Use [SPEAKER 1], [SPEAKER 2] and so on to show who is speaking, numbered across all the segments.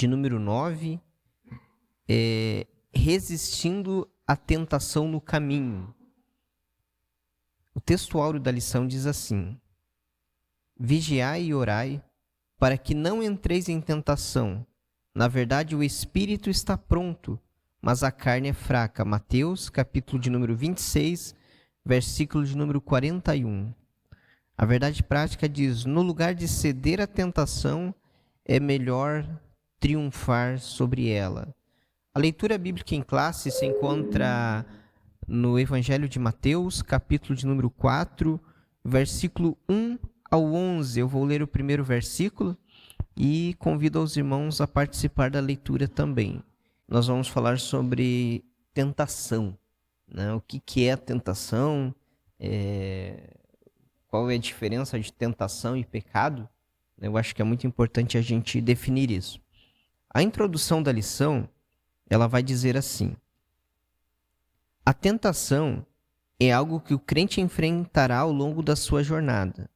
[SPEAKER 1] de número 9, resistindo à tentação no caminho. O texto áureo da lição diz assim: vigiai e orai, para que não entreis em tentação. Na verdade, o espírito está pronto, mas a carne é fraca. Mateus, capítulo de número 26, versículo de número 41. A verdade prática diz: no lugar de ceder à tentação, é melhor triunfar sobre ela. A leitura bíblica em classe se encontra no Evangelho de Mateus, capítulo de número 4, versículo 1 ao 11. Eu vou ler o primeiro versículo e convido os irmãos a participar da leitura também. Nós vamos falar sobre tentação, né? O que é a tentação, qual é a diferença de tentação e pecado. Eu acho que é muito importante a gente definir isso. A introdução da lição, ela vai dizer assim: a tentação é algo que o crente enfrentará ao longo da sua jornada.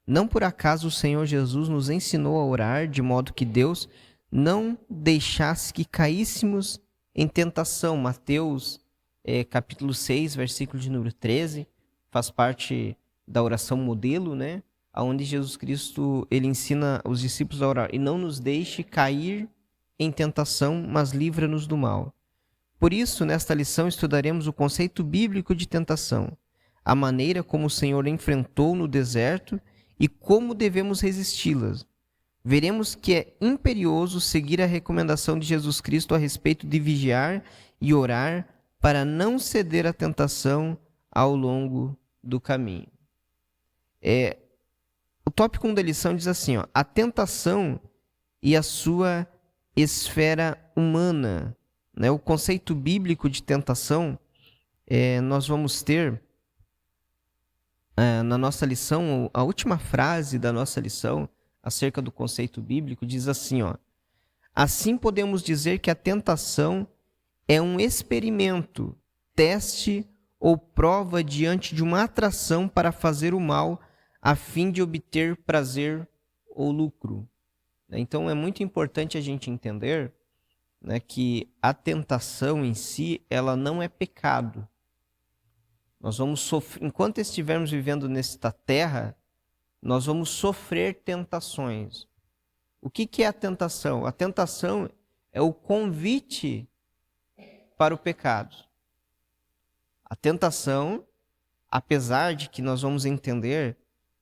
[SPEAKER 1] Não por acaso o Senhor Jesus nos ensinou a orar de modo que Deus não deixasse que caíssemos em tentação. Mateus, capítulo 6, versículo de número 13, faz parte da oração modelo, né? Onde Jesus Cristo ele ensina os discípulos a orar: e não nos deixe cair em tentação, mas livra-nos do mal. Por isso, nesta lição, estudaremos o conceito bíblico de tentação, a maneira como o Senhor enfrentou no deserto e como devemos resisti-las. Veremos que é imperioso seguir a recomendação de Jesus Cristo a respeito de vigiar e orar para não ceder à tentação ao longo do caminho. O tópico 1 da lição diz assim: a tentação e a sua esfera humana. Né? O conceito bíblico de tentação, nós vamos ter na nossa lição, a última frase da nossa lição acerca do conceito bíblico diz assim: assim podemos dizer que a tentação é um experimento, teste ou prova diante de uma atração para fazer o mal a fim de obter prazer ou lucro. Então é muito importante a gente entender, né, que a tentação em si, ela não é pecado. Nós vamos sofrer, enquanto estivermos vivendo nesta terra, nós vamos sofrer tentações. O que é a tentação? A tentação é o convite para o pecado. A tentação, apesar de que nós vamos entender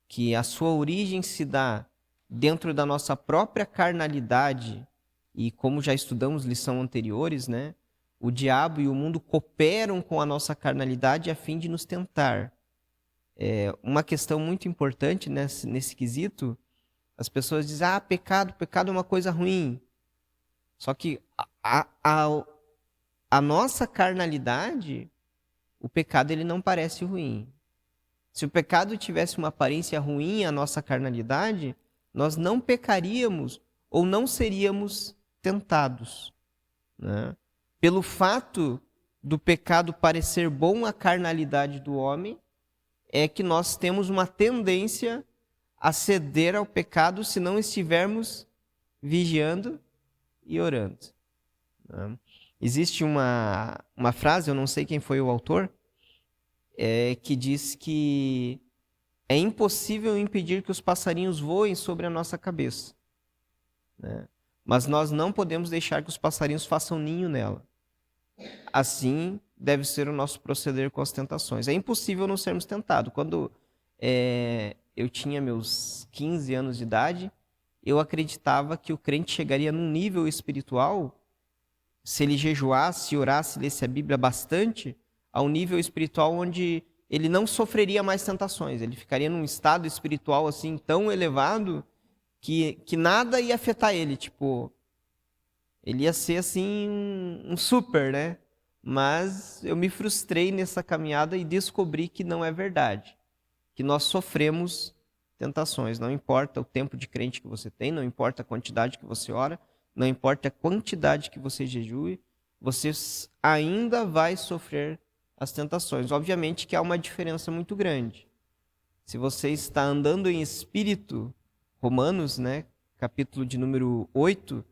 [SPEAKER 1] que a sua origem se dá dentro da nossa própria carnalidade, e como já estudamos lições anteriores, né, o diabo e o mundo cooperam com a nossa carnalidade a fim de nos tentar. Uma questão muito importante nesse quesito, as pessoas dizem: pecado é uma coisa ruim. Só que a nossa carnalidade, o pecado ele não parece ruim. Se o pecado tivesse uma aparência ruim à nossa carnalidade, nós não pecaríamos ou não seríamos tentados, né? Pelo fato do pecado parecer bom à carnalidade do homem, é que nós temos uma tendência a ceder ao pecado se não estivermos vigiando e orando, né? Existe uma frase, eu não sei quem foi o autor, que diz que é impossível impedir que os passarinhos voem sobre a nossa cabeça, né? Mas nós não podemos deixar que os passarinhos façam ninho nela. Assim deve ser o nosso proceder com as tentações. É impossível não sermos tentados. Quando eu tinha meus 15 anos de idade, eu acreditava que o crente chegaria num nível espiritual, se ele jejuasse, orasse, lesse a Bíblia bastante, a um nível espiritual onde ele não sofreria mais tentações. Ele ficaria num estado espiritual assim tão elevado que nada ia afetar ele. Tipo, ele ia ser assim um super, né? Mas eu me frustrei nessa caminhada e descobri que não é verdade. Que nós sofremos tentações. Não importa o tempo de crente que você tem, não importa a quantidade que você ora, não importa a quantidade que você jejue, você ainda vai sofrer as tentações. Obviamente que há uma diferença muito grande. Se você está andando em espírito, Romanos, né, capítulo de número 8,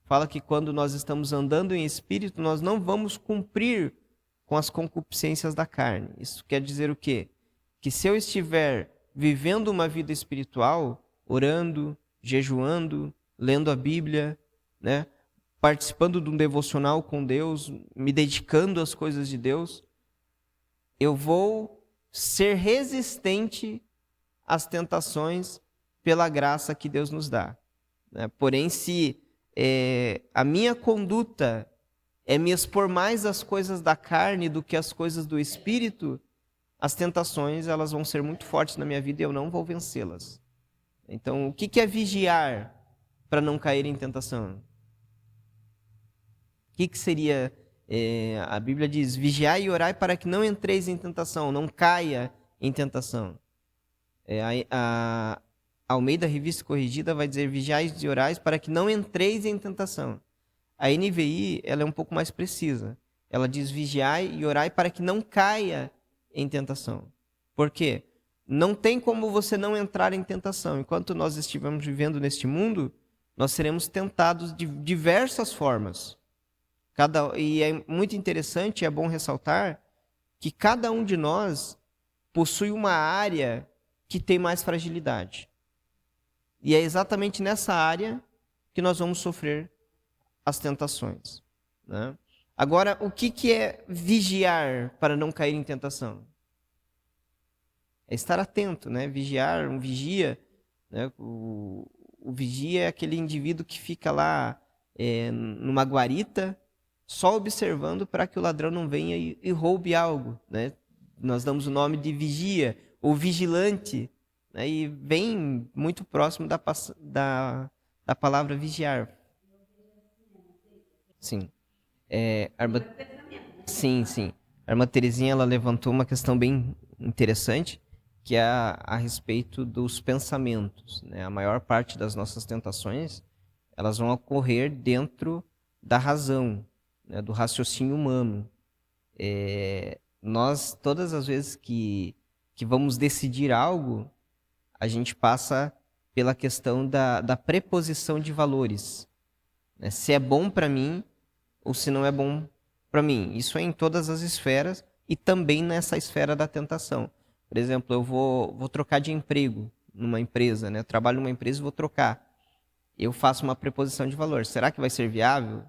[SPEAKER 1] fala que quando nós estamos andando em espírito, nós não vamos cumprir com as concupiscências da carne. Isso quer dizer o quê? Que se eu estiver vivendo uma vida espiritual, orando, jejuando, lendo a Bíblia, né, participando de um devocional com Deus, me dedicando às coisas de Deus, eu vou ser resistente às tentações pela graça que Deus nos dá, né? Porém, se a minha conduta é me expor mais às coisas da carne do que às coisas do Espírito, as tentações elas vão ser muito fortes na minha vida e eu não vou vencê-las. Então, o que é vigiar para não cair em tentação? O que seria... a Bíblia diz, vigiai e orai para que não entreis em tentação, não caia em tentação. A Almeida Revista Corrigida vai dizer, vigiai e orai para que não entreis em tentação. A NVI ela é um pouco mais precisa. Ela diz, vigiai e orai para que não caia em tentação. Por quê? Não tem como você não entrar em tentação. Enquanto nós estivermos vivendo neste mundo, nós seremos tentados de diversas formas. E é muito interessante, é bom ressaltar, que cada um de nós possui uma área que tem mais fragilidade. E é exatamente nessa área que nós vamos sofrer as tentações, né? Agora, o que é vigiar para não cair em tentação? É estar atento, né? Vigiar, um vigia, né? O vigia é aquele indivíduo que fica lá numa guarita, só observando para que o ladrão não venha e roube algo, né? Nós damos o nome de vigia ou vigilante, né? E vem muito próximo da palavra vigiar. Sim. Sim. A irmã Terezinha ela levantou uma questão bem interessante, que é a respeito dos pensamentos, né? A maior parte das nossas tentações elas vão ocorrer dentro da razão, né? Do raciocínio humano. Nós, todas as vezes que vamos decidir algo, a gente passa pela questão da preposição de valores, né? Se é bom para mim ou se não é bom para mim. Isso é em todas as esferas e também nessa esfera da tentação. Por exemplo, eu vou trocar de emprego numa empresa, né? Eu trabalho numa empresa e vou trocar. Eu faço uma preposição de valor. Será que vai ser viável?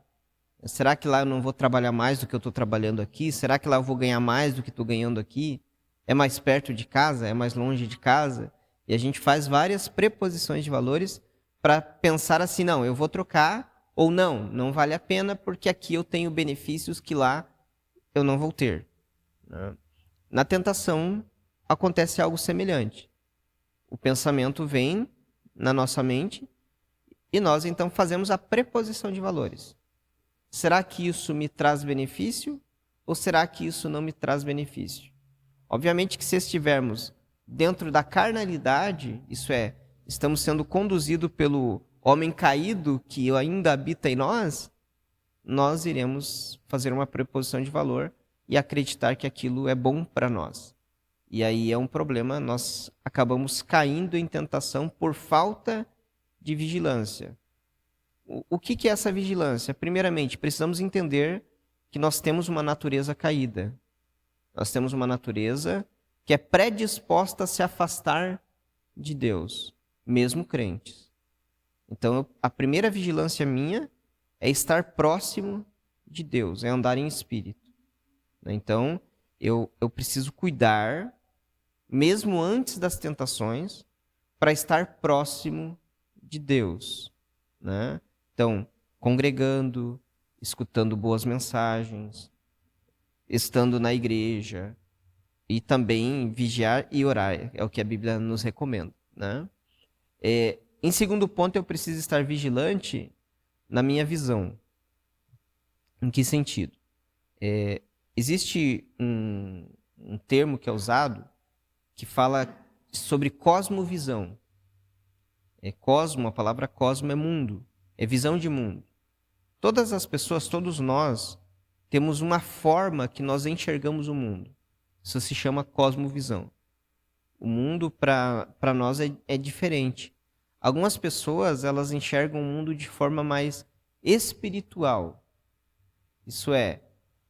[SPEAKER 1] Será que lá eu não vou trabalhar mais do que eu estou trabalhando aqui? Será que lá eu vou ganhar mais do que estou ganhando aqui? É mais perto de casa? É mais longe de casa? E a gente faz várias preposições de valores para pensar assim, não, eu vou trocar, ou não vale a pena porque aqui eu tenho benefícios que lá eu não vou ter, né? Na tentação acontece algo semelhante. O pensamento vem na nossa mente e nós então fazemos a preposição de valores. Será que isso me traz benefício ou será que isso não me traz benefício? Obviamente que se estivermos dentro da carnalidade, isso é, estamos sendo conduzidos pelo homem caído que ainda habita em nós, nós iremos fazer uma preposição de valor e acreditar que aquilo é bom para nós. E aí é um problema, nós acabamos caindo em tentação por falta de vigilância. O que é essa vigilância? Primeiramente, precisamos entender que nós temos uma natureza caída. Nós temos uma natureza que é predisposta a se afastar de Deus, mesmo crentes. Então, a primeira vigilância minha é estar próximo de Deus, é andar em espírito. Então, eu preciso cuidar, mesmo antes das tentações, para estar próximo de Deus, né? Então, congregando, escutando boas mensagens, estando na igreja e também vigiar e orar, é o que a Bíblia nos recomenda, né? Em segundo ponto, eu preciso estar vigilante na minha visão. Em que sentido? Existe um termo que é usado que fala sobre cosmovisão. Cosmo, a palavra cosmo é mundo, é visão de mundo. Todas as pessoas, todos nós, temos uma forma que nós enxergamos o mundo. Isso se chama cosmovisão. O mundo, para nós, é diferente. Algumas pessoas, elas enxergam o mundo de forma mais espiritual. Isso é,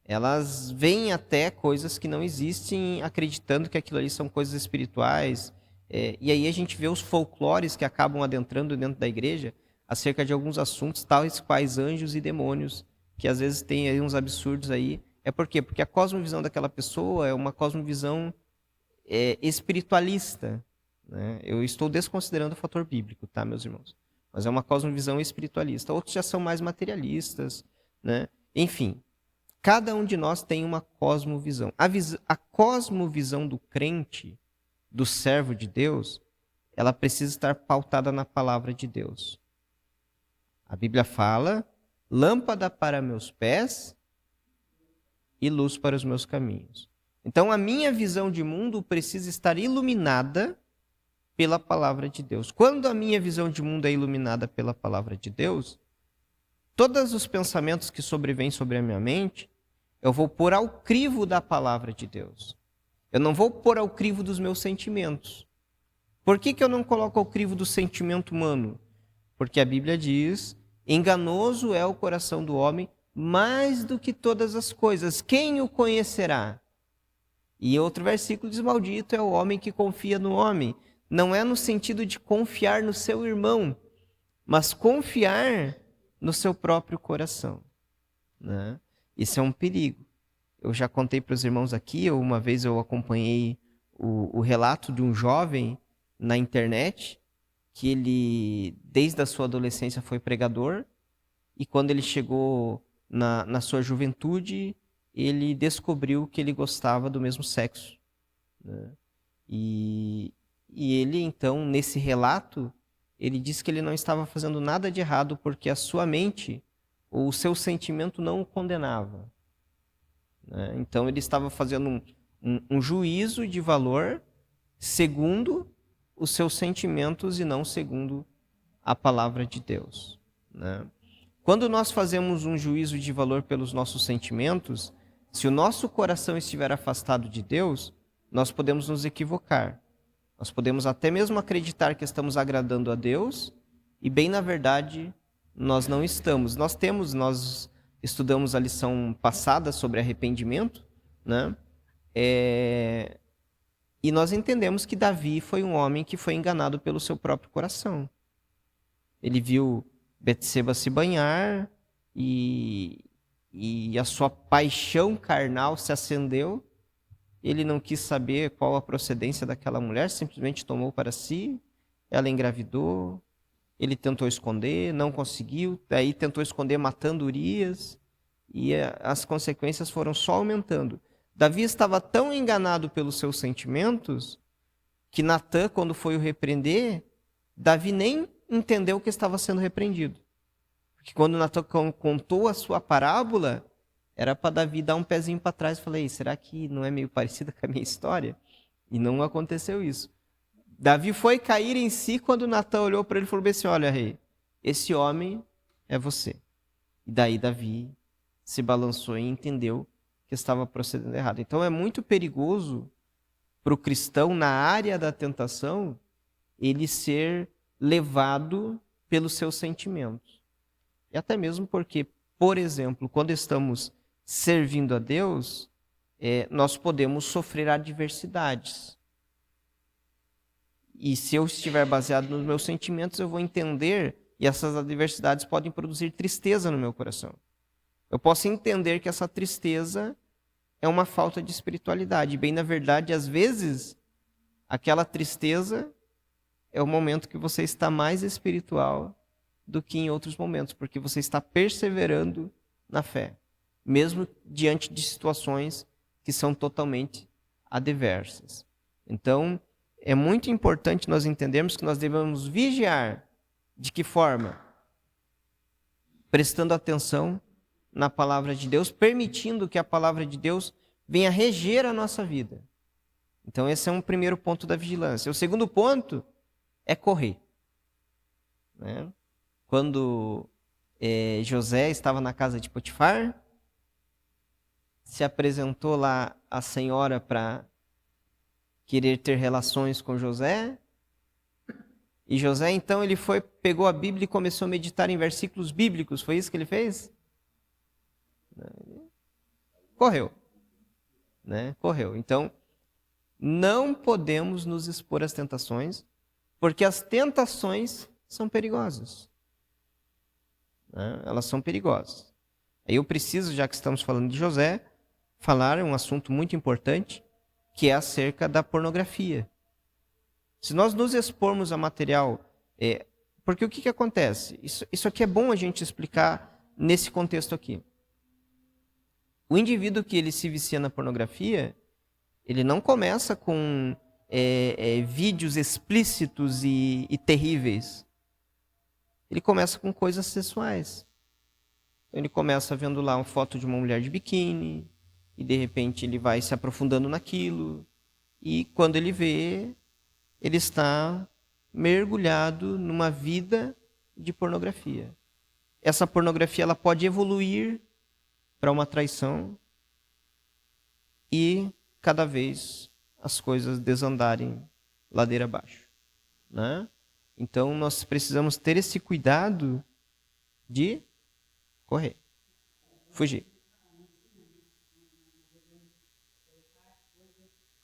[SPEAKER 1] elas veem até coisas que não existem, acreditando que aquilo ali são coisas espirituais. E aí a gente vê os folclores que acabam adentrando dentro da igreja acerca de alguns assuntos, tais quais anjos e demônios, que às vezes tem aí uns absurdos aí. É por quê? Porque a cosmovisão daquela pessoa é uma cosmovisão espiritualista, né? Eu estou desconsiderando o fator bíblico, tá, meus irmãos? Mas é uma cosmovisão espiritualista. Outros já são mais materialistas, né? Enfim, cada um de nós tem uma cosmovisão. A cosmovisão do crente, do servo de Deus, ela precisa estar pautada na palavra de Deus. A Bíblia fala: lâmpada para meus pés e luz para os meus caminhos. Então, a minha visão de mundo precisa estar iluminada pela palavra de Deus. Quando a minha visão de mundo é iluminada pela palavra de Deus, todos os pensamentos que sobrevêm sobre a minha mente, eu vou pôr ao crivo da palavra de Deus. Eu não vou pôr ao crivo dos meus sentimentos. Por que eu não coloco ao crivo do sentimento humano? Porque a Bíblia diz: enganoso é o coração do homem mais do que todas as coisas. Quem o conhecerá? E outro versículo diz: maldito é o homem que confia no homem. Não é no sentido de confiar no seu irmão, mas confiar no seu próprio coração, né? Isso é um perigo. Eu já contei para os irmãos aqui, uma vez eu acompanhei o relato de um jovem na internet, que ele, desde a sua adolescência, foi pregador, e quando ele chegou na sua juventude, ele descobriu que ele gostava do mesmo sexo, né? E ele, então, nesse relato, ele disse que ele não estava fazendo nada de errado porque a sua mente ou o seu sentimento não o condenava, né? Então, ele estava fazendo um juízo de valor segundo os seus sentimentos e não segundo a palavra de Deus, né? Quando nós fazemos um juízo de valor pelos nossos sentimentos, se o nosso coração estiver afastado de Deus, nós podemos nos equivocar. Nós podemos até mesmo acreditar que estamos agradando a Deus e, bem na verdade, nós não estamos. Nós estudamos a lição passada sobre arrependimento, né? E nós entendemos que Davi foi um homem que foi enganado pelo seu próprio coração. Ele viu Betseba se banhar e a sua paixão carnal se acendeu. Ele não quis saber qual a procedência daquela mulher, simplesmente tomou para si, ela engravidou, ele tentou esconder, não conseguiu, daí tentou esconder matando Urias, e as consequências foram só aumentando. Davi estava tão enganado pelos seus sentimentos, que Natã, quando foi o repreender, Davi nem entendeu que estava sendo repreendido. Porque quando Natã contou a sua parábola, era para Davi dar um pezinho para trás e falei: será que não é meio parecida com a minha história? E não aconteceu isso. Davi foi cair em si quando Natã olhou para ele e falou assim: olha, rei, esse homem é você. E daí Davi se balançou e entendeu que estava procedendo errado. Então é muito perigoso para o cristão, na área da tentação, ele ser levado pelos seus sentimentos. E até mesmo porque, por exemplo, quando estamos servindo a Deus, nós podemos sofrer adversidades. E se eu estiver baseado nos meus sentimentos, eu vou entender, e essas adversidades podem produzir tristeza no meu coração. Eu posso entender que essa tristeza é uma falta de espiritualidade. Bem, na verdade, às vezes, aquela tristeza é o momento que você está mais espiritual do que em outros momentos, porque você está perseverando na fé, mesmo diante de situações que são totalmente adversas. Então, é muito importante nós entendermos que nós devemos vigiar. De que forma? Prestando atenção na palavra de Deus, permitindo que a palavra de Deus venha reger a nossa vida. Então, esse é um primeiro ponto da vigilância. O segundo ponto é correr, né? Quando José estava na casa de Potifar, se apresentou lá a senhora para querer ter relações com José. E José, então, ele pegou a Bíblia e começou a meditar em versículos bíblicos. Foi isso que ele fez? Correu. Né? Correu. Então, não podemos nos expor às tentações, porque as tentações são perigosas. Né? Elas são perigosas. Aí eu preciso, já que estamos falando de José, falar um assunto muito importante, que é acerca da pornografia. Se nós nos expormos a material... porque o que acontece? Isso aqui é bom a gente explicar nesse contexto aqui. O indivíduo que ele se vicia na pornografia, ele não começa com vídeos explícitos e terríveis. Ele começa com coisas sexuais. Ele começa vendo lá uma foto de uma mulher de biquíni, e de repente ele vai se aprofundando naquilo, e quando ele vê, ele está mergulhado numa vida de pornografia. Essa pornografia ela pode evoluir para uma traição e cada vez as coisas desandarem ladeira abaixo, né? Então nós precisamos ter esse cuidado de correr, fugir.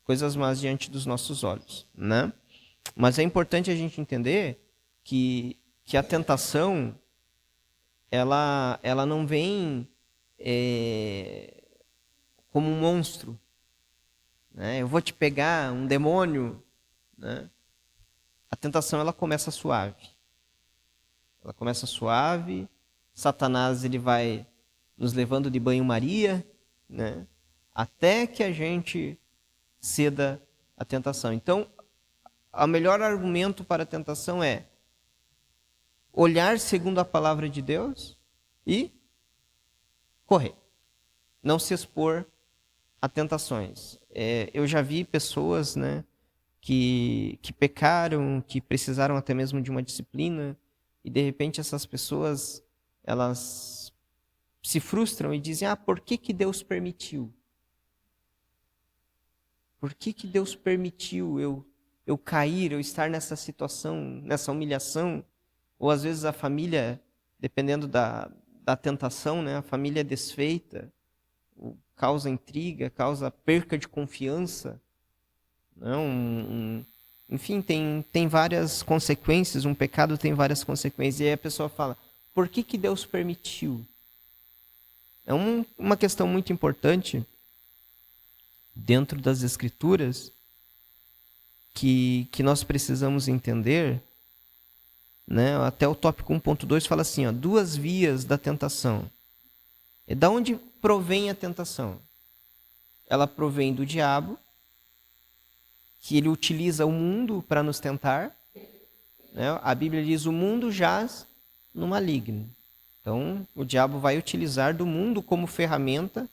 [SPEAKER 1] Coisas más diante dos nossos olhos, né? Mas é importante a gente entender que a tentação ela não vem como um monstro, né? Eu vou te pegar, um demônio, né? A tentação ela começa suave. Ela começa suave. Satanás ele vai nos levando de banho-maria, né? Até que a gente ceda à tentação. Então, o melhor argumento para a tentação é olhar segundo a palavra de Deus e correr. Não se expor a tentações. Eu já vi pessoas, né, que pecaram, que precisaram até mesmo de uma disciplina, e de repente essas pessoas elas se frustram e dizem: por que Deus permitiu? Por que Deus permitiu eu cair, eu estar nessa situação, nessa humilhação? Ou às vezes a família, dependendo da tentação, né, a família é desfeita, causa intriga, causa perca de confiança. Não, enfim, tem várias consequências, um pecado tem várias consequências. E aí a pessoa fala: por que Deus permitiu? É uma questão muito importante dentro das Escrituras que nós precisamos entender, né? Até o tópico 1.2 fala assim, 2 vias da tentação. E da onde provém a tentação? Ela provém do diabo, que ele utiliza o mundo para nos tentar, né? A Bíblia diz: o mundo jaz no maligno. Então, o diabo vai utilizar do mundo como ferramenta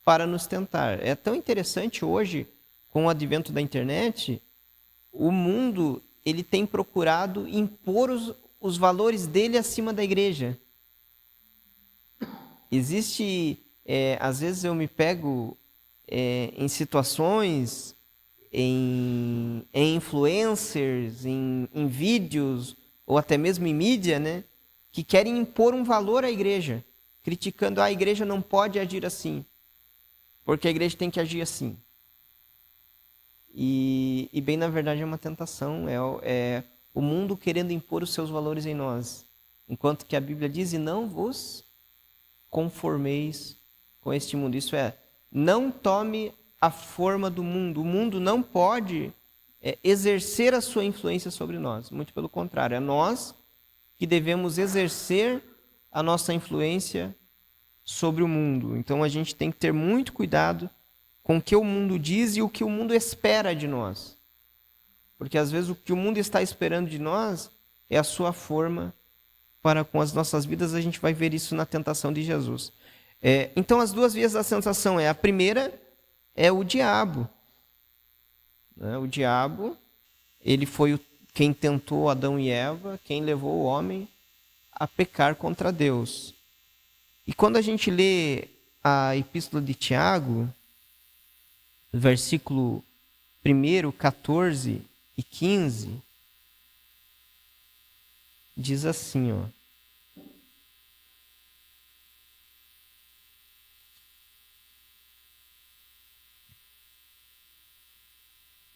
[SPEAKER 1] para nos tentar. É tão interessante hoje, com o advento da internet, o mundo ele tem procurado impor os valores dele acima da igreja. Existe, às vezes eu me pego em situações, em influencers, em vídeos, ou até mesmo em mídia, né, que querem impor um valor à igreja, criticando: a igreja não pode agir assim, porque a igreja tem que agir assim. E bem, na verdade, é uma tentação, é o mundo querendo impor os seus valores em nós. Enquanto que a Bíblia diz: e não vos conformeis com este mundo. Isso é, não tome a forma do mundo. O mundo não pode exercer a sua influência sobre nós. Muito pelo contrário, é nós que devemos exercer a nossa influência sobre o mundo. Então a gente tem que ter muito cuidado com o que o mundo diz e o que o mundo espera de nós. Porque às vezes o que o mundo está esperando de nós é a sua forma para com as nossas vidas. A gente vai ver isso na tentação de Jesus. Então as 2 vias da tentação a primeira é o diabo. O diabo, ele foi quem tentou Adão e Eva, quem levou o homem a pecar contra Deus. E quando a gente lê a epístola de Tiago, versículo 1, 14 e 15, diz assim, ó.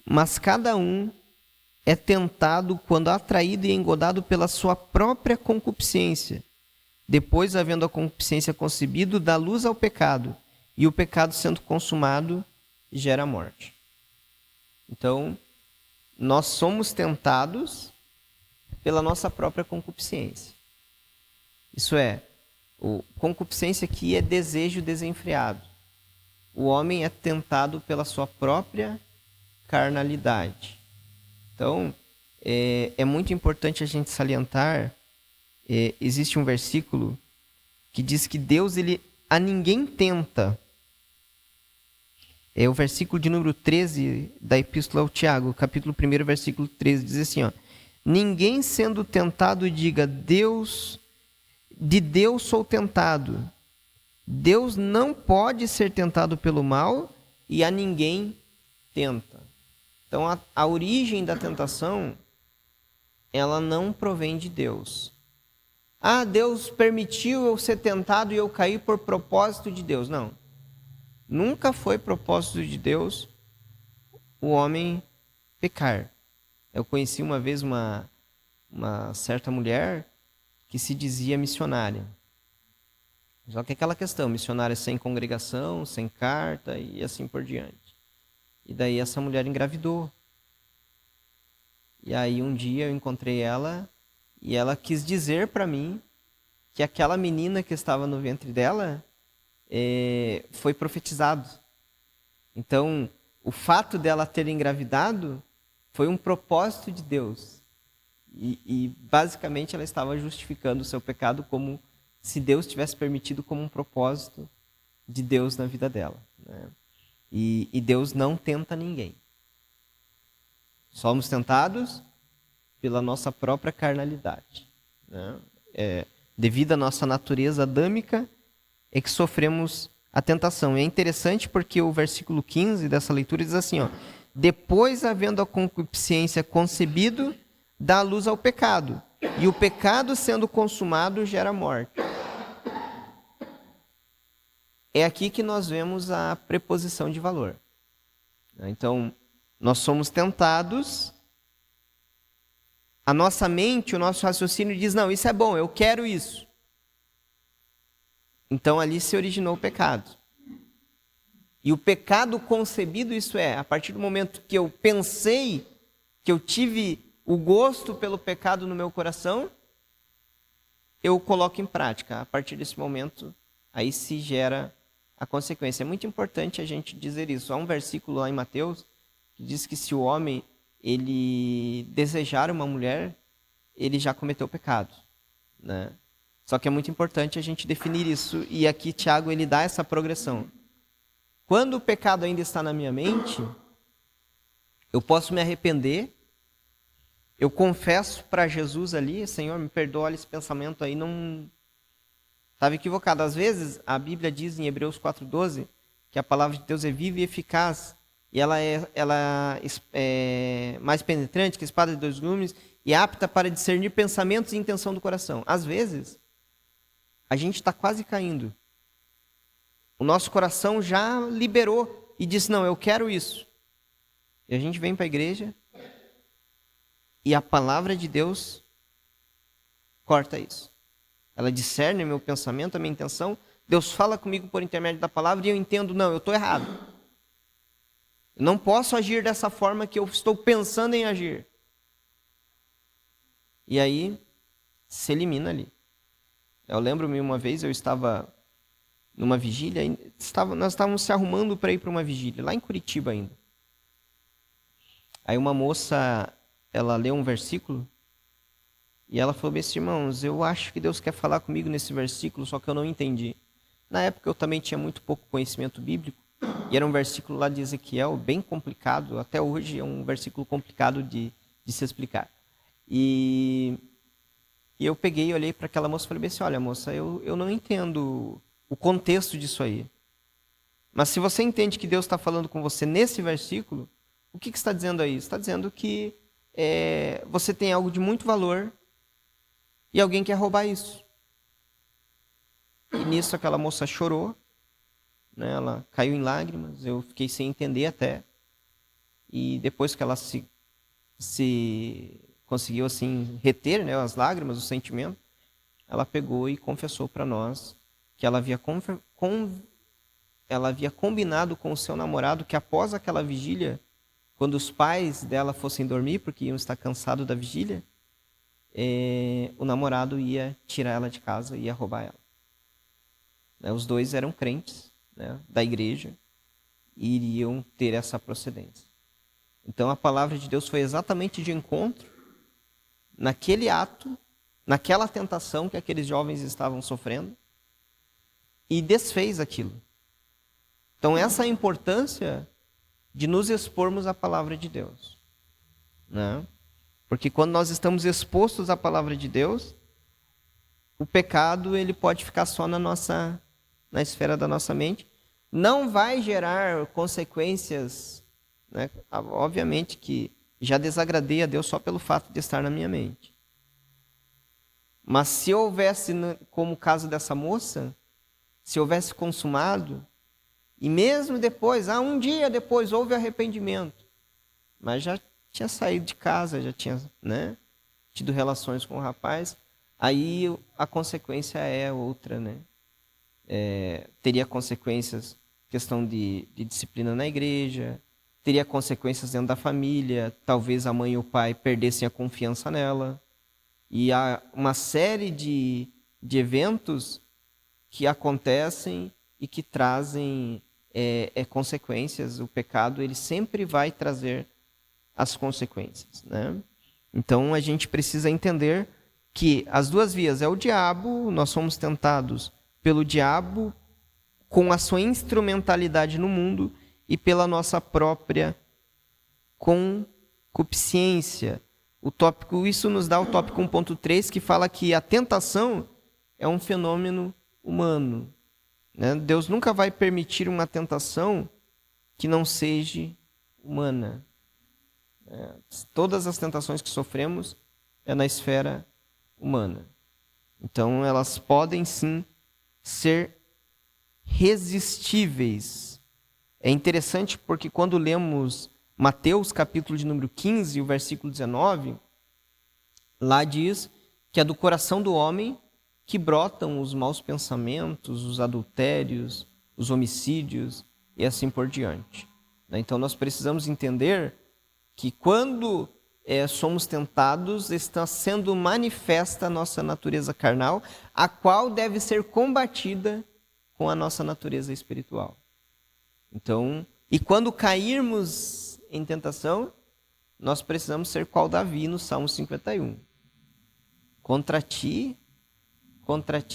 [SPEAKER 1] Mas cada um é tentado quando atraído e engodado pela sua própria concupiscência. Depois, havendo a concupiscência concebido, dá luz ao pecado. E o pecado, sendo consumado, gera morte. Então, nós somos tentados pela nossa própria concupiscência. Isso é, concupiscência aqui é desejo desenfreado. O homem é tentado pela sua própria carnalidade. Então, é muito importante a gente salientar, existe um versículo que diz que Deus ele a ninguém tenta. É o versículo de número 13 da Epístola ao Tiago, capítulo 1, versículo 13, diz assim, ó: ninguém sendo tentado diga, de Deus sou tentado. Deus não pode ser tentado pelo mal e a ninguém tenta. Então, a origem da tentação, ela não provém de Deus. Ah, Deus permitiu eu ser tentado e eu cair por propósito de Deus. Não. Nunca foi propósito de Deus o homem pecar. Eu conheci uma vez uma certa mulher que se dizia missionária. Só que aquela questão, missionária sem congregação, sem carta e assim por diante. E daí essa mulher engravidou. E aí um dia eu encontrei ela e ela quis dizer para mim que aquela menina que estava no ventre dela foi profetizado. Então, o fato dela ter engravidado foi um propósito de Deus. E basicamente ela estava justificando o seu pecado como se Deus tivesse permitido como um propósito de Deus na vida dela, né? E Deus não tenta ninguém. Somos tentados pela nossa própria carnalidade, né? Devido à nossa natureza adâmica, é que sofremos a tentação. E é interessante porque o versículo 15 dessa leitura diz assim, ó: depois, havendo a concupiscência concebido, dá luz ao pecado. E o pecado, sendo consumado, gera morte. É aqui que nós vemos a preposição de valor. Então, nós somos tentados, a nossa mente, o nosso raciocínio diz, não, isso é bom, eu quero isso. Então, ali se originou o pecado. E o pecado concebido, isso é, a partir do momento que eu pensei, que eu tive o gosto pelo pecado no meu coração, eu coloco em prática. A partir desse momento, aí se gera a consequência. É muito importante a gente dizer isso. Há um versículo lá em Mateus que diz que se o homem ele desejar uma mulher, ele já cometeu pecado, né? Só que é muito importante a gente definir isso. E aqui Tiago ele dá essa progressão. Quando o pecado ainda está na minha mente, eu posso me arrepender, eu confesso para Jesus ali, Senhor, me perdoa, olha esse pensamento aí, não estava equivocado. Às vezes, a Bíblia diz em Hebreus 4,12 que a palavra de Deus é viva e eficaz, e ela é mais penetrante que a espada de dois gumes e apta para discernir pensamentos e intenção do coração. Às vezes, a gente está quase caindo. O nosso coração já liberou e disse, não, eu quero isso. E a gente vem para a igreja e a palavra de Deus corta isso. Ela discerne meu pensamento, a minha intenção. Deus fala comigo por intermédio da palavra e eu entendo, não, eu estou errado. Eu não posso agir dessa forma que eu estou pensando em agir. E aí, se elimina ali. Eu lembro-me uma vez, eu estava numa vigília, nós estávamos se arrumando para ir para uma vigília, lá em Curitiba ainda. Aí uma moça, ela leu um versículo, e ela falou, meus irmãos, eu acho que Deus quer falar comigo nesse versículo, só que eu não entendi. Na época eu também tinha muito pouco conhecimento bíblico, e era um versículo lá de Ezequiel, bem complicado, até hoje é um versículo complicado de se explicar. E eu peguei e olhei para aquela moça e falei assim, olha moça, eu não entendo o contexto disso aí. Mas se você entende que Deus está falando com você nesse versículo, o que está dizendo aí? Está dizendo que você tem algo de muito valor e alguém quer roubar isso. E nisso aquela moça chorou, né? Ela caiu em lágrimas, eu fiquei sem entender até. E depois que ela se conseguiu assim reter, né, as lágrimas, o sentimento, ela pegou e confessou para nós que ela havia combinado com o seu namorado que após aquela vigília, quando os pais dela fossem dormir, porque iam estar cansados da vigília, o namorado ia tirar ela de casa e ia roubar ela. Né, os dois eram crentes, né, da igreja e iriam ter essa procedência. Então a palavra de Deus foi exatamente de encontro naquele ato, naquela tentação que aqueles jovens estavam sofrendo e desfez aquilo. Então essa é a importância de nos expormos à palavra de Deus, né? Porque quando nós estamos expostos à palavra de Deus, o pecado ele pode ficar só na esfera da nossa mente, não vai gerar consequências, né? Obviamente que já desagradei a Deus só pelo fato de estar na minha mente. Mas se houvesse, como o caso dessa moça, se houvesse consumado, e mesmo depois, um dia depois, houve arrependimento, mas já tinha saído de casa, já tinha, né, tido relações com o rapaz, aí a consequência é outra, né? Teria consequências, questão de disciplina na igreja, teria consequências dentro da família, talvez a mãe e o pai perdessem a confiança nela, e há uma série de eventos que acontecem e que trazem consequências. O pecado ele sempre vai trazer as consequências, né? Então a gente precisa entender que as duas vias é o diabo, nós somos tentados pelo diabo com a sua instrumentalidade no mundo e pela nossa própria concupiscência. Isso nos dá o tópico 1.3, que fala que a tentação é um fenômeno humano, né? Deus nunca vai permitir uma tentação que não seja humana. Todas as tentações que sofremos é na esfera humana. Então elas podem sim ser resistíveis. É interessante porque quando lemos Mateus capítulo de número 15, o versículo 19, lá diz que é do coração do homem que brotam os maus pensamentos, os adultérios, os homicídios e assim por diante. Então nós precisamos entender que quando somos tentados, está sendo manifesta a nossa natureza carnal, a qual deve ser combatida com a nossa natureza espiritual. Então, e quando cairmos em tentação, nós precisamos ser qual Davi no Salmo 51. Contra ti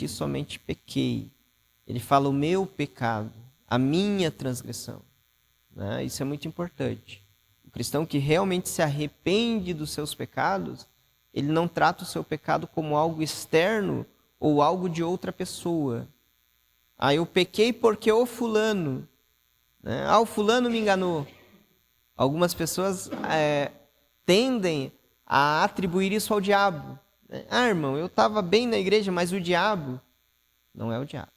[SPEAKER 1] somente pequei. Ele fala o meu pecado, a minha transgressão, né? Isso é muito importante. O cristão que realmente se arrepende dos seus pecados, ele não trata o seu pecado como algo externo ou algo de outra pessoa. Eu pequei porque o fulano, né? O fulano me enganou. Algumas pessoas tendem a atribuir isso ao diabo. Irmão, eu estava bem na igreja, mas o diabo não é o diabo.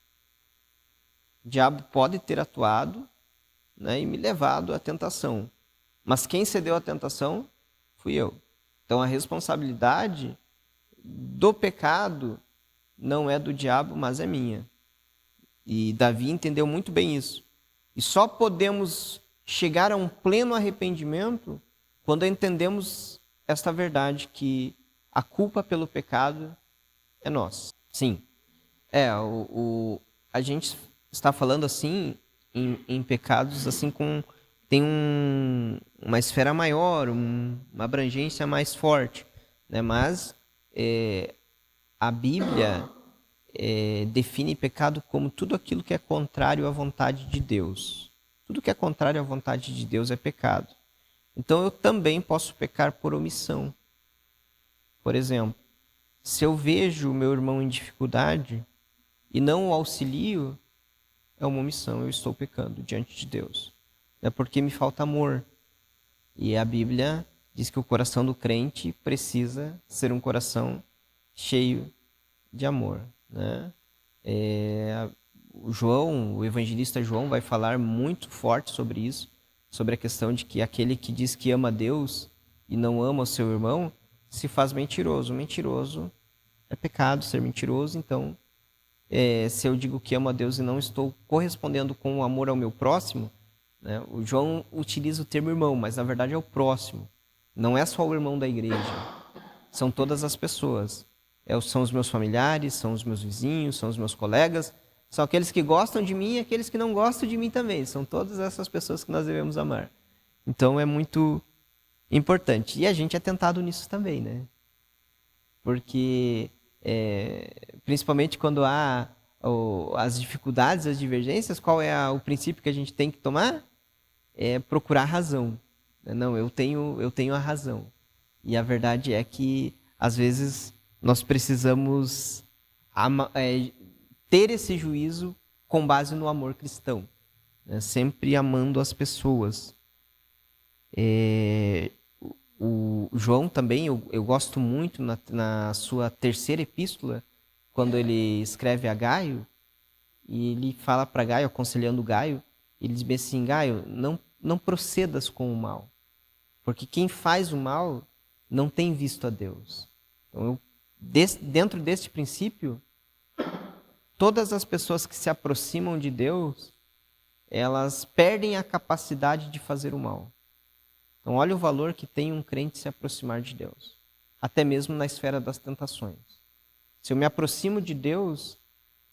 [SPEAKER 1] O diabo pode ter atuado, né, e me levado à tentação. Mas quem cedeu à tentação fui eu. Então a responsabilidade do pecado não é do diabo, mas é minha. E Davi entendeu muito bem isso. E só podemos chegar a um pleno arrependimento quando entendemos esta verdade, que a culpa pelo pecado é nossa. Sim. A gente está falando assim em pecados assim tem uma esfera maior, uma abrangência mais forte, né? Mas a Bíblia define pecado como tudo aquilo que é contrário à vontade de Deus. Tudo que é contrário à vontade de Deus é pecado. Então eu também posso pecar por omissão. Por exemplo, se eu vejo o meu irmão em dificuldade e não o auxilio, é uma omissão, eu estou pecando diante de Deus. É porque me falta amor. E a Bíblia diz que o coração do crente precisa ser um coração cheio de amor, né? O evangelista João vai falar muito forte sobre isso, sobre a questão de que aquele que diz que ama Deus e não ama o seu irmão se faz mentiroso. Mentiroso é pecado ser mentiroso, então se eu digo que amo a Deus e não estou correspondendo com o amor ao meu próximo, né? O João utiliza o termo irmão, mas na verdade é o próximo. Não é só o irmão da igreja, são todas as pessoas. São os meus familiares, são os meus vizinhos, são os meus colegas, são aqueles que gostam de mim e aqueles que não gostam de mim também. São todas essas pessoas que nós devemos amar. Então é muito importante. E a gente é tentado nisso também, né? Porque, principalmente quando há as dificuldades, as divergências, qual é o princípio que a gente tem que tomar? É procurar razão. Não, eu tenho a razão. E a verdade é que, às vezes, nós precisamos ter esse juízo com base no amor cristão, né? Sempre amando as pessoas. O João também, eu gosto muito na sua terceira epístola, quando ele escreve a Gaio, e ele fala para Gaio, aconselhando Gaio, ele diz bem assim: Gaio, não procedas com o mal, porque quem faz o mal não tem visto a Deus. Então, dentro deste princípio, todas as pessoas que se aproximam de Deus, elas perdem a capacidade de fazer o mal. Então, olha o valor que tem um crente se aproximar de Deus, até mesmo na esfera das tentações. Se eu me aproximo de Deus,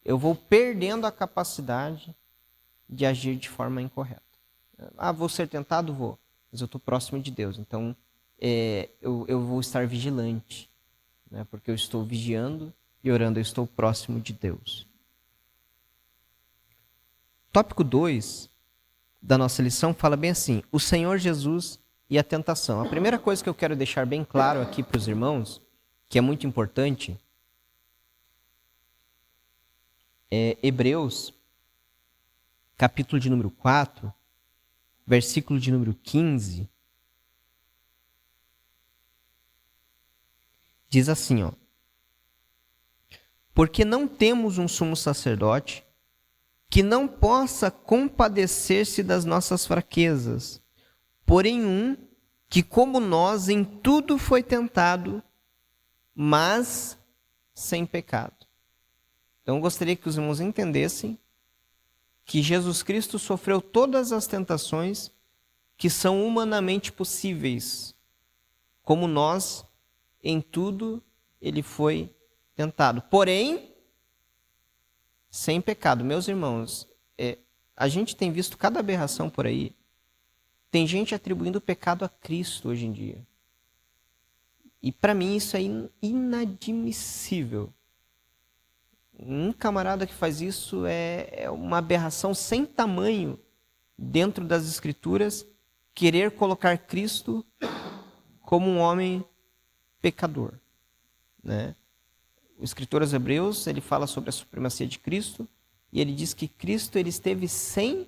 [SPEAKER 1] eu vou perdendo a capacidade de agir de forma incorreta. Vou ser tentado? Vou, mas eu estou próximo de Deus, então eu vou estar vigilante, né? Porque eu estou vigiando e orando, eu estou próximo de Deus. Tópico 2 da nossa lição fala bem assim: o Senhor Jesus e a tentação. A primeira coisa que eu quero deixar bem claro aqui para os irmãos, que é muito importante, é Hebreus, capítulo de número 4, versículo de número 15, diz assim, ó: porque não temos um sumo sacerdote que não possa compadecer-se das nossas fraquezas, porém um que, como nós, em tudo foi tentado, mas sem pecado. Então eu gostaria que os irmãos entendessem que Jesus Cristo sofreu todas as tentações que são humanamente possíveis. Como nós, em tudo, ele foi tentado. Porém, sem pecado. Meus irmãos, a gente tem visto cada aberração por aí. Tem gente atribuindo o pecado a Cristo hoje em dia. E para mim isso é inadmissível. Um camarada que faz isso é uma aberração sem tamanho dentro das Escrituras, querer colocar Cristo como um homem pecador, né? O escritor aos Hebreus, ele fala sobre a supremacia de Cristo e ele diz que Cristo ele esteve sem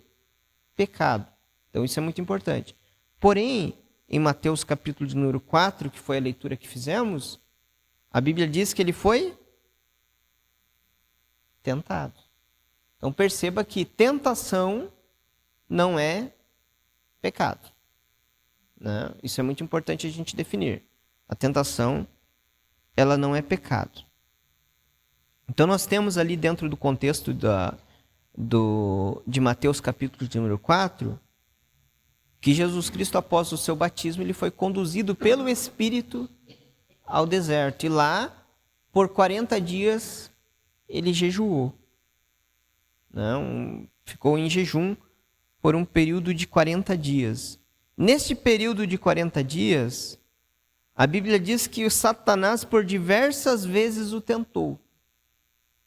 [SPEAKER 1] pecado. Então isso é muito importante. Porém, em Mateus capítulo de número 4, que foi a leitura que fizemos, a Bíblia diz que ele foi tentado. Então perceba que tentação não é pecado, né? Isso é muito importante a gente definir. A tentação, ela não é pecado. Então nós temos ali dentro do contexto de Mateus capítulo de número 4, que Jesus Cristo, após o seu batismo, ele foi conduzido pelo Espírito ao deserto. E lá, por 40 dias, ele jejuou. Não, ficou em jejum por um período de 40 dias. Neste período de 40 dias, a Bíblia diz que o Satanás por diversas vezes o tentou.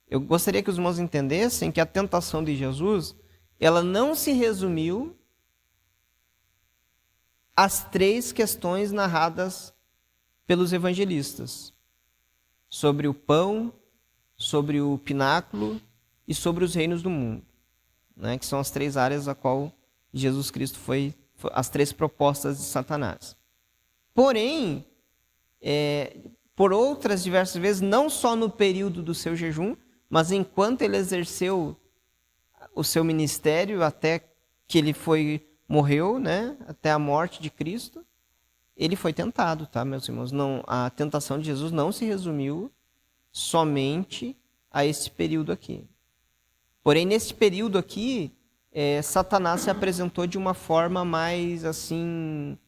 [SPEAKER 1] Eu gostaria que os irmãos entendessem que a tentação de Jesus, ela não se resumiu às 3 questões narradas pelos evangelistas: sobre o pão, sobre o pináculo e sobre os reinos do mundo, né? Que são as 3 áreas a qual Jesus Cristo foi as 3 propostas de Satanás. Porém, por outras diversas vezes, não só no período do seu jejum, mas enquanto ele exerceu o seu ministério até que ele morreu, né? Até a morte de Cristo, ele foi tentado, tá, meus irmãos? Não, a tentação de Jesus não se resumiu somente a esse período aqui. Porém, nesse período aqui, Satanás se apresentou de uma forma mais assim,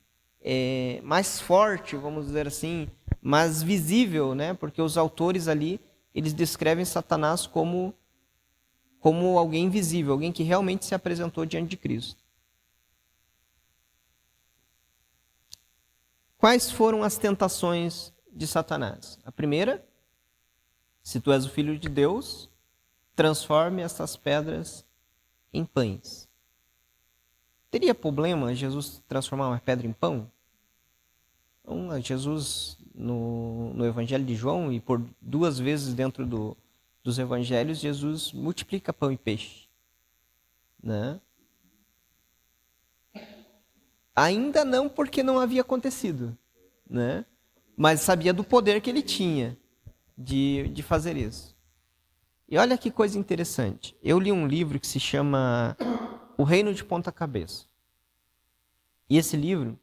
[SPEAKER 1] mais forte, vamos dizer assim, mais visível, né? Porque os autores ali, eles descrevem Satanás como alguém visível, alguém que realmente se apresentou diante de Cristo. Quais foram as tentações de Satanás? A primeira, se tu és o Filho de Deus, transforme essas pedras em pães. Teria problema Jesus transformar uma pedra em pão? Então, Jesus, no Evangelho de João, e por 2 vezes dentro dos Evangelhos, Jesus multiplica pão e peixe. Né? Ainda não, porque não havia acontecido, né? Mas sabia do poder que ele tinha de fazer isso. E olha que coisa interessante. Eu li um livro que se chama O Reino de Ponta Cabeça. E esse livro,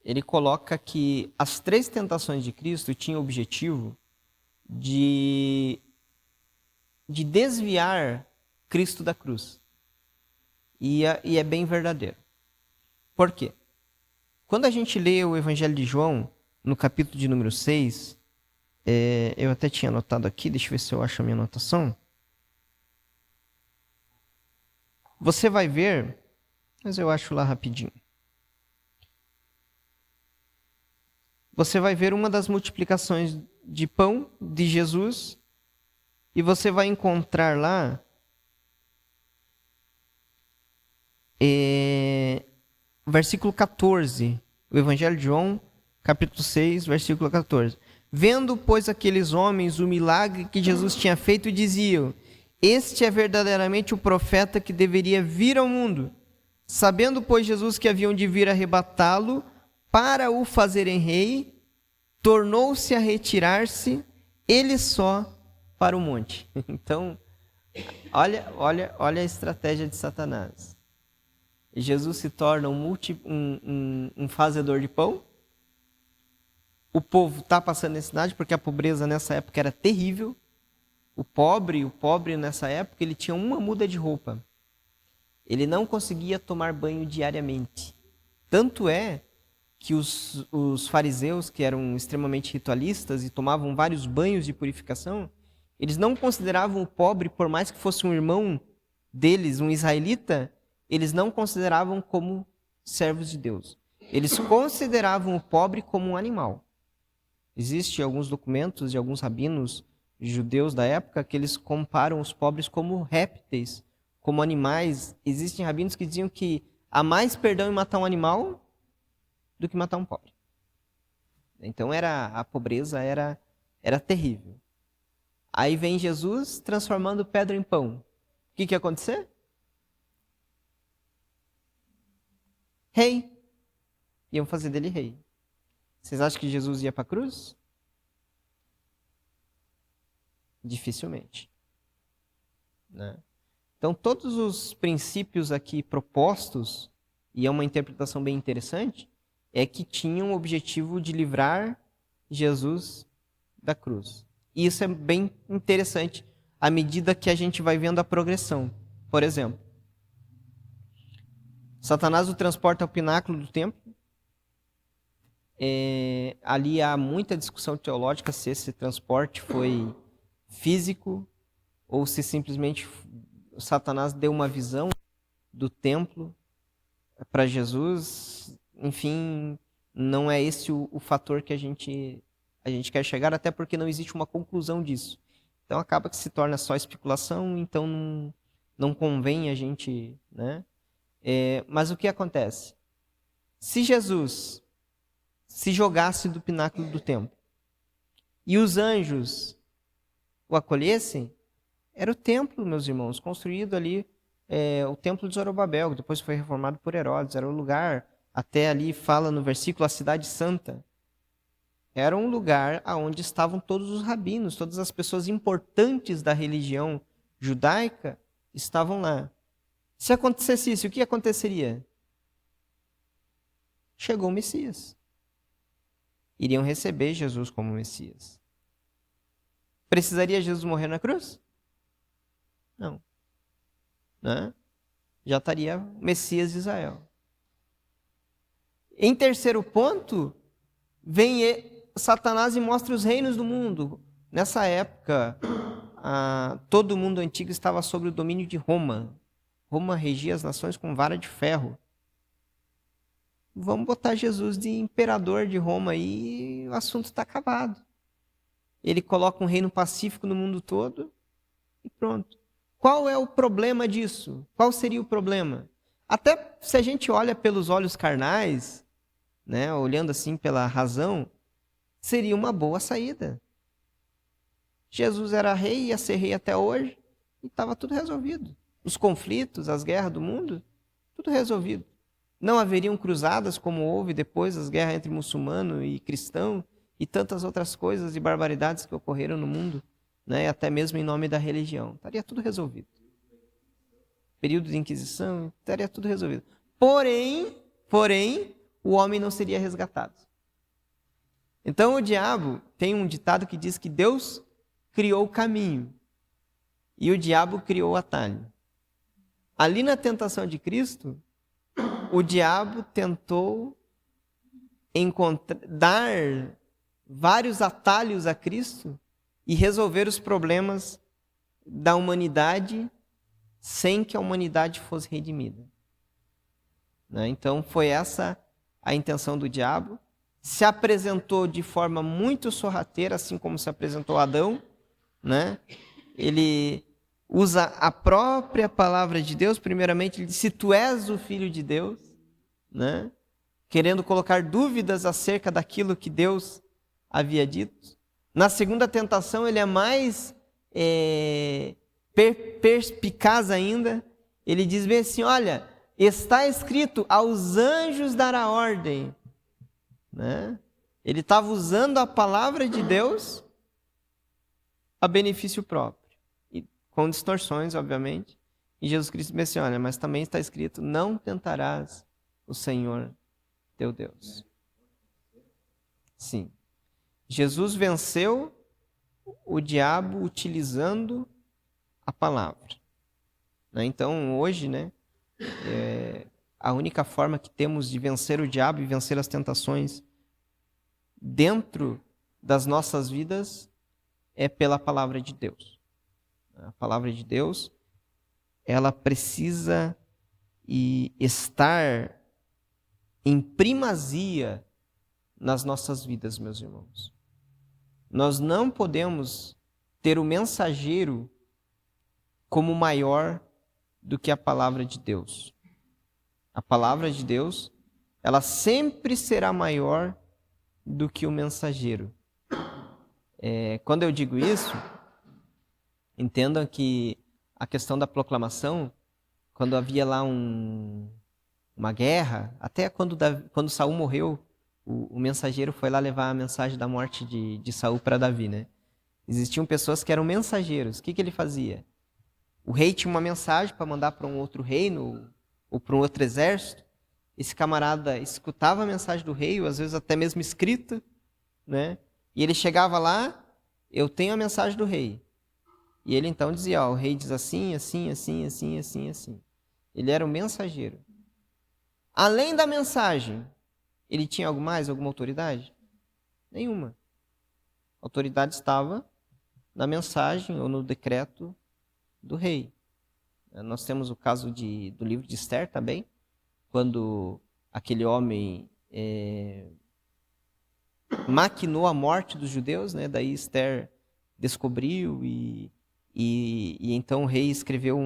[SPEAKER 1] ele coloca que as 3 tentações de Cristo tinham o objetivo de desviar Cristo da cruz. E é bem verdadeiro. Por quê? Quando a gente lê o Evangelho de João, no capítulo de número 6, eu até tinha anotado aqui, deixa eu ver se eu acho a minha anotação. Você vai ver, mas eu acho lá rapidinho. Você vai ver uma das multiplicações de pão de Jesus e você vai encontrar lá versículo 14, o Evangelho de João, capítulo 6, versículo 14. Vendo, pois, aqueles homens o milagre que Jesus tinha feito, diziam: este é verdadeiramente o profeta que deveria vir ao mundo. Sabendo, pois, Jesus que haviam de vir arrebatá-lo para o fazerem rei, tornou-se a retirar-se, ele só, para o monte. Então, olha a estratégia de Satanás. Jesus se torna um fazedor de pão. O povo está passando necessidade, porque a pobreza nessa época era terrível. O pobre nessa época, ele tinha uma muda de roupa. Ele não conseguia tomar banho diariamente. Tanto é que os fariseus, que eram extremamente ritualistas e tomavam vários banhos de purificação, eles não consideravam o pobre, por mais que fosse um irmão deles, um israelita, eles não consideravam como servos de Deus. Eles consideravam o pobre como um animal. Existem alguns documentos de alguns rabinos judeus da época que eles comparam os pobres como répteis, como animais. Existem rabinos que diziam que há mais perdão em matar um animal do que matar um pobre. Então a pobreza era terrível. Aí vem Jesus transformando pedra em pão. O que ia acontecer? Rei. Iam fazer dele rei. Vocês acham que Jesus ia para a cruz? Dificilmente. Né? Então, todos os princípios aqui propostos, e é uma interpretação bem interessante, é que tinham o objetivo de livrar Jesus da cruz. E isso é bem interessante à medida que a gente vai vendo a progressão. Por exemplo, Satanás o transporta ao pináculo do templo. Ali há muita discussão teológica se esse transporte foi físico ou se simplesmente Satanás deu uma visão do templo para Jesus. Enfim, não é esse o fator que a gente quer chegar, até porque não existe uma conclusão disso. Então acaba que se torna só especulação, então não convém a gente, né? Mas o que acontece? Se Jesus se jogasse do pináculo do templo e os anjos o acolhessem, era o templo, meus irmãos, construído ali, o templo de Zorobabel, que depois foi reformado por Herodes, era o lugar, até ali fala no versículo, a cidade santa. Era um lugar onde estavam todos os rabinos, todas as pessoas importantes da religião judaica estavam lá. Se acontecesse isso, o que aconteceria? Chegou o Messias. Iriam receber Jesus como Messias. Precisaria Jesus morrer na cruz? Não. Né? Já estaria o Messias de Israel. Em terceiro ponto, vem Satanás e mostra os reinos do mundo. Nessa época, todo o mundo antigo estava sob o domínio de Roma. Roma regia as nações com vara de ferro. Vamos botar Jesus de imperador de Roma aí e o assunto está acabado. Ele coloca um reino pacífico no mundo todo e pronto. Qual é o problema disso? Qual seria o problema? Até se a gente olha pelos olhos carnais, né, olhando assim pela razão, seria uma boa saída. Jesus era rei, ia ser rei até hoje e estava tudo resolvido. Os conflitos, as guerras do mundo, tudo resolvido. Não haveriam cruzadas como houve depois das guerras entre muçulmano e cristão e tantas outras coisas e barbaridades que ocorreram no mundo, né, até mesmo em nome da religião. Estaria tudo resolvido. Período de Inquisição, estaria tudo resolvido. Porém, o homem não seria resgatado. Então o diabo tem um ditado que diz que Deus criou o caminho e o diabo criou o atalho. Ali na tentação de Cristo, o diabo tentou dar vários atalhos a Cristo e resolver os problemas da humanidade sem que a humanidade fosse redimida. Né? Então foi essa a intenção do diabo. Se apresentou de forma muito sorrateira, assim como se apresentou Adão, né? Ele usa a própria palavra de Deus. Primeiramente, ele diz: se tu és o Filho de Deus, né? Querendo colocar dúvidas acerca daquilo que Deus havia dito. Na segunda tentação, ele é mais perspicaz ainda. Ele diz bem assim: olha, está escrito, aos anjos dará ordem. Né? Ele estava usando a palavra de Deus a benefício próprio. E com distorções, obviamente. E Jesus Cristo disse assim: olha, mas também está escrito, não tentarás o Senhor teu Deus. Sim. Jesus venceu o diabo utilizando a palavra. Né? Então, hoje, né, a única forma que temos de vencer o diabo e vencer as tentações dentro das nossas vidas é pela palavra de Deus. A palavra de Deus, ela precisa estar em primazia nas nossas vidas, meus irmãos. Nós não podemos ter o mensageiro como maior do que a palavra de Deus. A palavra de Deus, ela sempre será maior do que o mensageiro. Quando eu digo isso, entendam que a questão da proclamação, quando havia lá uma guerra, até quando Saul morreu, o mensageiro foi lá levar a mensagem da morte de Saul para Davi, né? Existiam pessoas que eram mensageiros. O que ele fazia? O rei tinha uma mensagem para mandar para um outro reino ou para um outro exército. Esse camarada escutava a mensagem do rei, ou às vezes até mesmo escrita, né? E ele chegava lá: eu tenho a mensagem do rei. E ele então dizia: o rei diz assim, assim, assim, assim, assim, assim. Ele era um mensageiro. Além da mensagem, ele tinha algo mais, alguma autoridade? Nenhuma. A autoridade estava na mensagem ou no decreto do rei. Nós temos o caso do livro de Esther também, quando aquele homem maquinou a morte dos judeus, né? Daí Esther descobriu e então o rei escreveu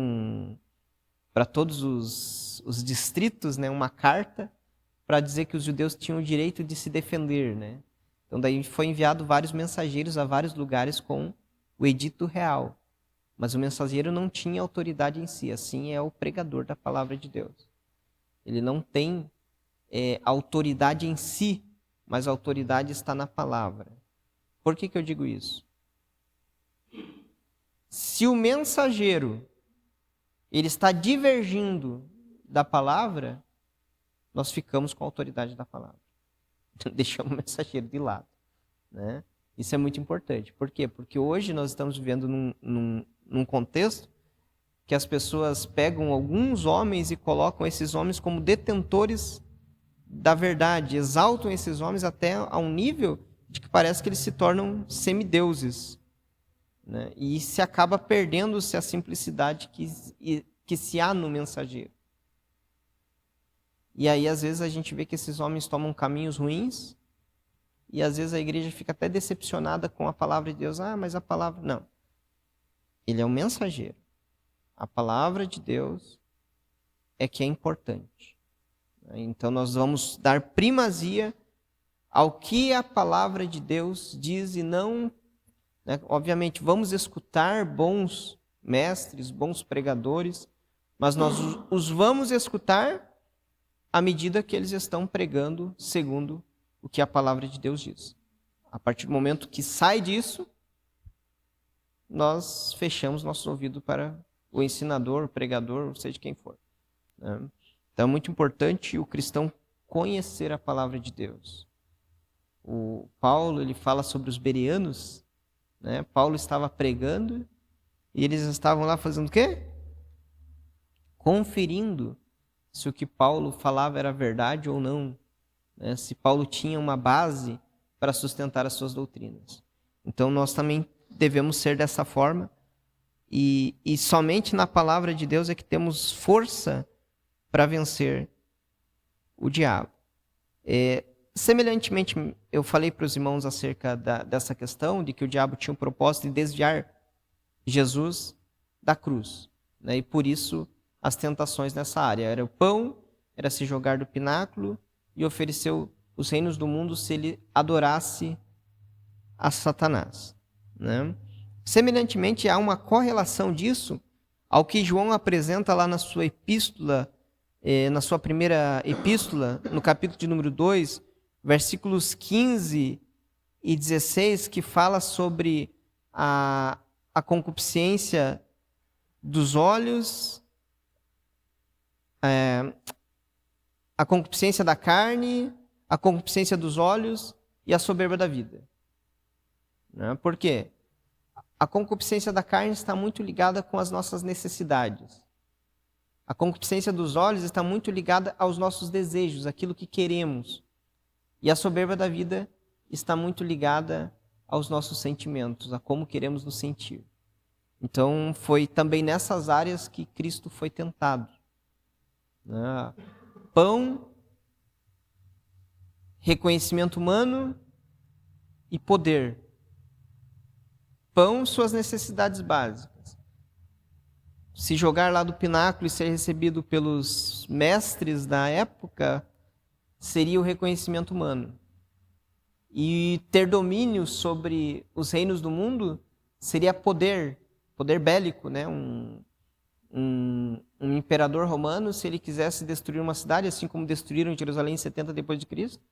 [SPEAKER 1] para todos os distritos, né, uma carta para dizer que os judeus tinham o direito de se defender, né? Então daí foi enviado vários mensageiros a vários lugares com o edito real. Mas o mensageiro não tinha autoridade em si, assim é o pregador da palavra de Deus. Ele não tem autoridade em si mas a autoridade está na palavra. Por que eu digo isso? Se o mensageiro ele está divergindo da palavra, nós ficamos com a autoridade da palavra. Deixamos o mensageiro de lado, né? Isso é muito importante. Por quê? Porque hoje nós estamos vivendo num contexto que as pessoas pegam alguns homens e colocam esses homens como detentores da verdade, exaltam esses homens até a um nível de que parece que eles se tornam semideuses, né? E se acaba perdendo-se a simplicidade que se há no mensageiro. E aí, às vezes, a gente vê que esses homens tomam caminhos ruins, e às vezes a igreja fica até decepcionada com a palavra de Deus. Ah, mas a palavra... Não. Ele é um mensageiro. A palavra de Deus é que é importante. Então, nós vamos dar primazia ao que a palavra de Deus diz e não... Né? Obviamente, vamos escutar bons mestres, bons pregadores, mas nós os vamos escutar à medida que eles estão pregando segundo o que a palavra de Deus diz. A partir do momento que sai disso, nós fechamos nosso ouvido para o ensinador, o pregador, seja quem for, né? Então é muito importante o cristão conhecer a palavra de Deus. O Paulo, ele fala sobre os bereanos, né? Paulo estava pregando e eles estavam lá fazendo o quê? Conferindo se o que Paulo falava era verdade ou não, né? Se Paulo tinha uma base para sustentar as suas doutrinas. Então nós também devemos ser dessa forma e somente na palavra de Deus é que temos força para vencer o diabo. Semelhantemente, eu falei para os irmãos acerca dessa questão de que o diabo tinha o propósito de desviar Jesus da cruz, né? E por isso as tentações nessa área. Era o pão, era se jogar do pináculo e ofereceu os reinos do mundo se ele adorasse a Satanás, né? Semelhantemente, há uma correlação disso ao que João apresenta lá na sua epístola, na sua primeira epístola, no capítulo de número 2, versículos 15 e 16, que fala sobre a concupiscência dos olhos, a concupiscência da carne, a concupiscência dos olhos e a soberba da vida. Por quê? A concupiscência da carne está muito ligada com as nossas necessidades. A concupiscência dos olhos está muito ligada aos nossos desejos, aquilo que queremos. E a soberba da vida está muito ligada aos nossos sentimentos, a como queremos nos sentir. Então, foi também nessas áreas que Cristo foi tentado. Pão, reconhecimento humano e poder. Pão, suas necessidades básicas. Se jogar lá do pináculo e ser recebido pelos mestres da época, seria o reconhecimento humano. E ter domínio sobre os reinos do mundo seria poder bélico, né? Um imperador romano, se ele quisesse destruir uma cidade, assim como destruíram Jerusalém em 70 depois de Cristo,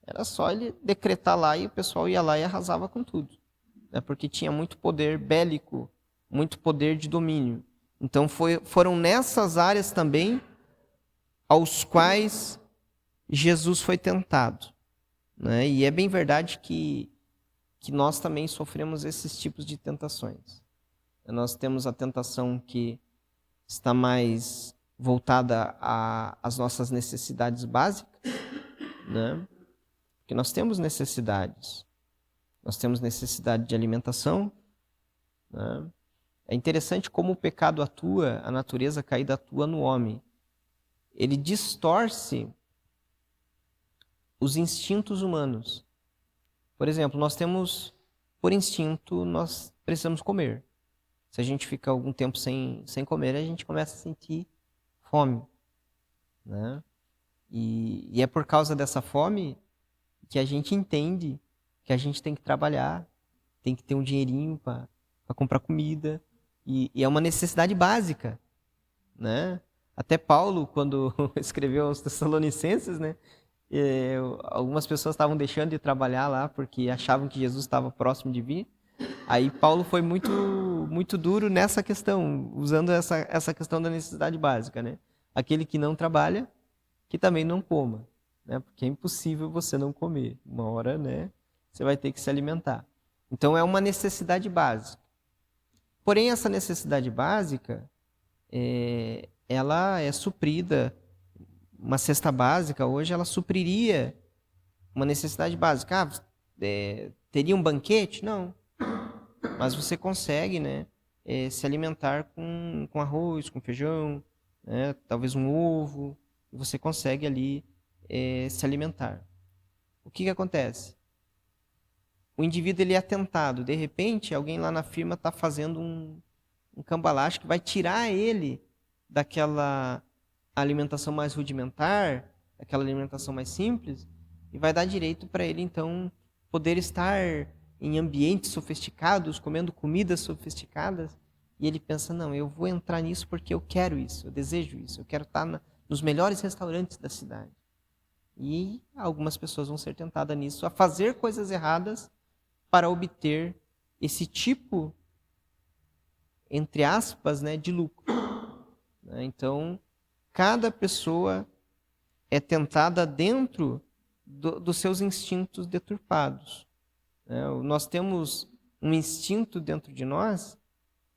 [SPEAKER 1] era só ele decretar lá e o pessoal ia lá e arrasava com tudo, né? Porque tinha muito poder bélico, muito poder de domínio. Então foram nessas áreas também aos quais Jesus foi tentado, né? E é bem verdade que nós também sofremos esses tipos de tentações. Nós temos a tentação que está mais voltada às nossas necessidades básicas, né? Porque nós temos necessidades. Nós temos necessidade de alimentação, né? É interessante como o pecado atua, a natureza caída atua no homem. Ele distorce os instintos humanos. Por exemplo, nós temos, por instinto, nós precisamos comer. Se a gente fica algum tempo sem comer, a gente começa a sentir fome, né? E é por causa dessa fome que a gente entende que a gente tem que trabalhar, tem que ter um dinheirinho para comprar comida. E é uma necessidade básica, né? Até Paulo, quando escreveu aos Tessalonicenses, né? Algumas pessoas estavam deixando de trabalhar lá porque achavam que Jesus estava próximo de vir. Aí Paulo foi muito, muito duro nessa questão, usando essa questão da necessidade básica, né? Aquele que não trabalha, que também não coma, né? Porque é impossível você não comer. Uma hora, né? Você vai ter que se alimentar. Então é uma necessidade básica. Porém, essa necessidade básica, ela é suprida. Uma cesta básica hoje, ela supriria uma necessidade básica. Teria um banquete? Não. Mas você consegue, né, se alimentar com arroz, com feijão, né, talvez um ovo. Você consegue ali se alimentar. O que acontece? O indivíduo ele é tentado. De repente, alguém lá na firma está fazendo um cambalacho que vai tirar ele daquela alimentação mais rudimentar, aquela alimentação mais simples, e vai dar direito para ele, então, poder estar em ambientes sofisticados, comendo comidas sofisticadas, e ele pensa, não, eu vou entrar nisso porque eu quero isso, eu desejo isso, eu quero estar nos melhores restaurantes da cidade. E algumas pessoas vão ser tentadas nisso, a fazer coisas erradas para obter esse tipo, entre aspas, né, de lucro. Então, cada pessoa é tentada dentro dos seus instintos deturpados. Nós temos um instinto dentro de nós.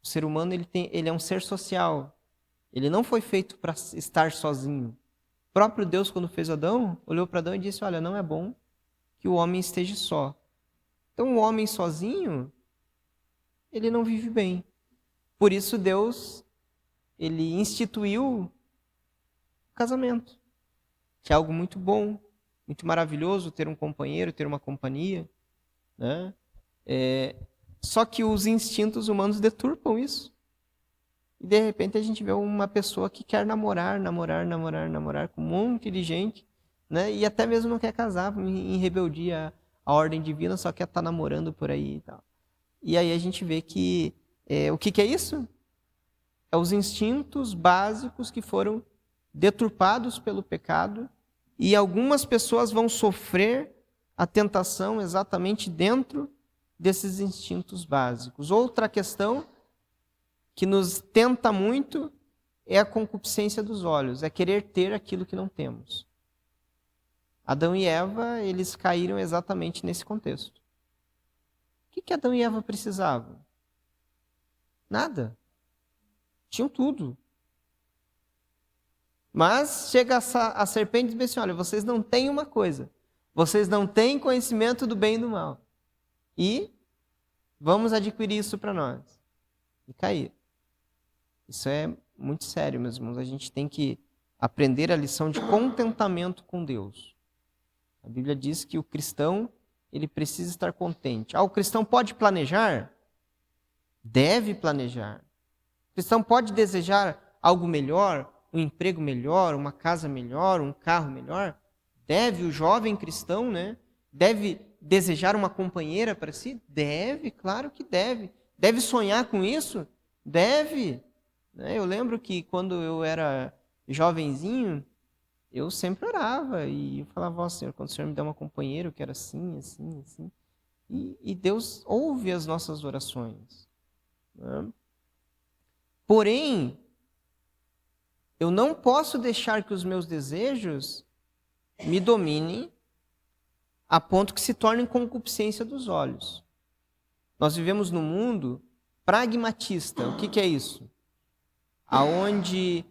[SPEAKER 1] O ser humano ele é um ser social. Ele não foi feito para estar sozinho. O próprio Deus, quando fez Adão, olhou para Adão e disse, olha, não é bom que o homem esteja só. Então, o homem sozinho, ele não vive bem. Por isso, Deus ele instituiu casamento, que é algo muito bom, muito maravilhoso ter um companheiro, ter uma companhia, né? Só que os instintos humanos deturpam isso. E de repente a gente vê uma pessoa que quer namorar com um monte de gente, né? E até mesmo não quer casar, em rebeldia à ordem divina, só quer estar namorando por aí e tal. E aí a gente vê que o que é isso? É os instintos básicos que foram deturpados pelo pecado, e algumas pessoas vão sofrer a tentação exatamente dentro desses instintos básicos. Outra questão que nos tenta muito é a concupiscência dos olhos, é querer ter aquilo que não temos. Adão e Eva, eles caíram exatamente nesse contexto. O que Adão e Eva precisavam? Nada. Tinham tudo. Mas chega a serpente e diz assim, olha, vocês não têm uma coisa. Vocês não têm conhecimento do bem e do mal. E vamos adquirir isso para nós. E cair. Isso é muito sério, meus irmãos. A gente tem que aprender a lição de contentamento com Deus. A Bíblia diz que o cristão, ele precisa estar contente. O cristão pode planejar? Deve planejar. O cristão pode desejar algo melhor? Um emprego melhor, uma casa melhor, um carro melhor? Deve o jovem cristão, né? Deve desejar uma companheira para si? Deve, claro que deve. Deve sonhar com isso? Deve. Eu lembro que quando eu era jovenzinho, eu sempre orava e eu falava, ó Senhor, quando o Senhor me der uma companheira, eu quero assim, assim, assim. E Deus ouve as nossas orações. Né? Porém, eu não posso deixar que os meus desejos me dominem a ponto que se tornem concupiscência dos olhos. Nós vivemos num mundo pragmatista. O que é isso? Aonde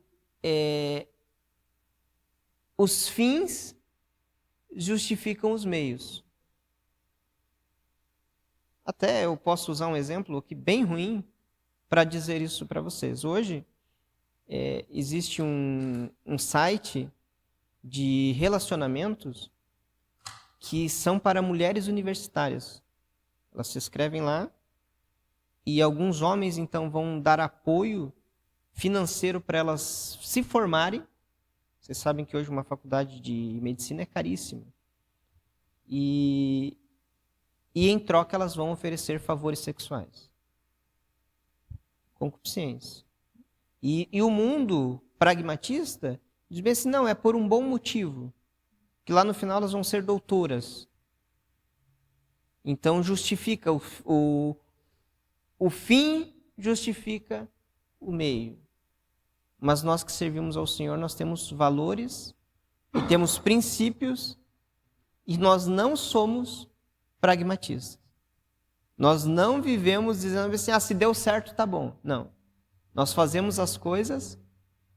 [SPEAKER 1] os fins justificam os meios. Até eu posso usar um exemplo aqui bem ruim para dizer isso para vocês. Hoje, existe um site de relacionamentos que são para mulheres universitárias. Elas se inscrevem lá e alguns homens, então, vão dar apoio financeiro para elas se formarem. Vocês sabem que hoje uma faculdade de medicina é caríssima. E em troca elas vão oferecer favores sexuais. Concupiscência. E o mundo pragmatista diz bem assim, não, é por um bom motivo. que lá no final elas vão ser doutoras. Então justifica o fim justifica o meio. Mas nós que servimos ao Senhor, nós temos valores e temos princípios e nós não somos pragmatistas. Nós não vivemos dizendo assim, se deu certo, tá bom. Não. Nós fazemos as coisas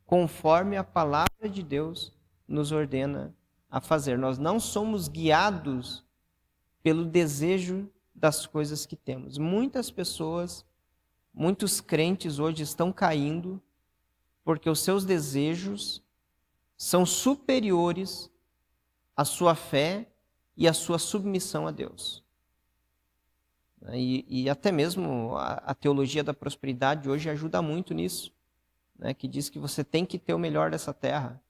[SPEAKER 1] conforme a palavra de Deus nos ordena a fazer. Nós não somos guiados pelo desejo das coisas que temos. Muitas pessoas, muitos crentes hoje estão caindo porque os seus desejos são superiores à sua fé e à sua submissão a Deus. E até mesmo a teologia da prosperidade hoje ajuda muito nisso, né? Que diz que você tem que ter o melhor dessa terra,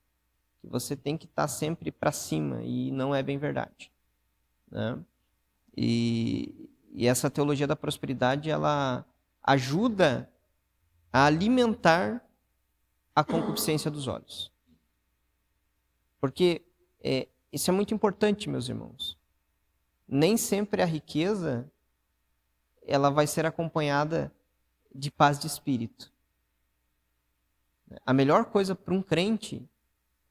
[SPEAKER 1] que você tem que estar sempre para cima, e não é bem verdade, né? E essa teologia da prosperidade, ela ajuda a alimentar a concupiscência dos olhos. Porque isso é muito importante, meus irmãos. Nem sempre a riqueza ela vai ser acompanhada de paz de espírito. A melhor coisa para um crente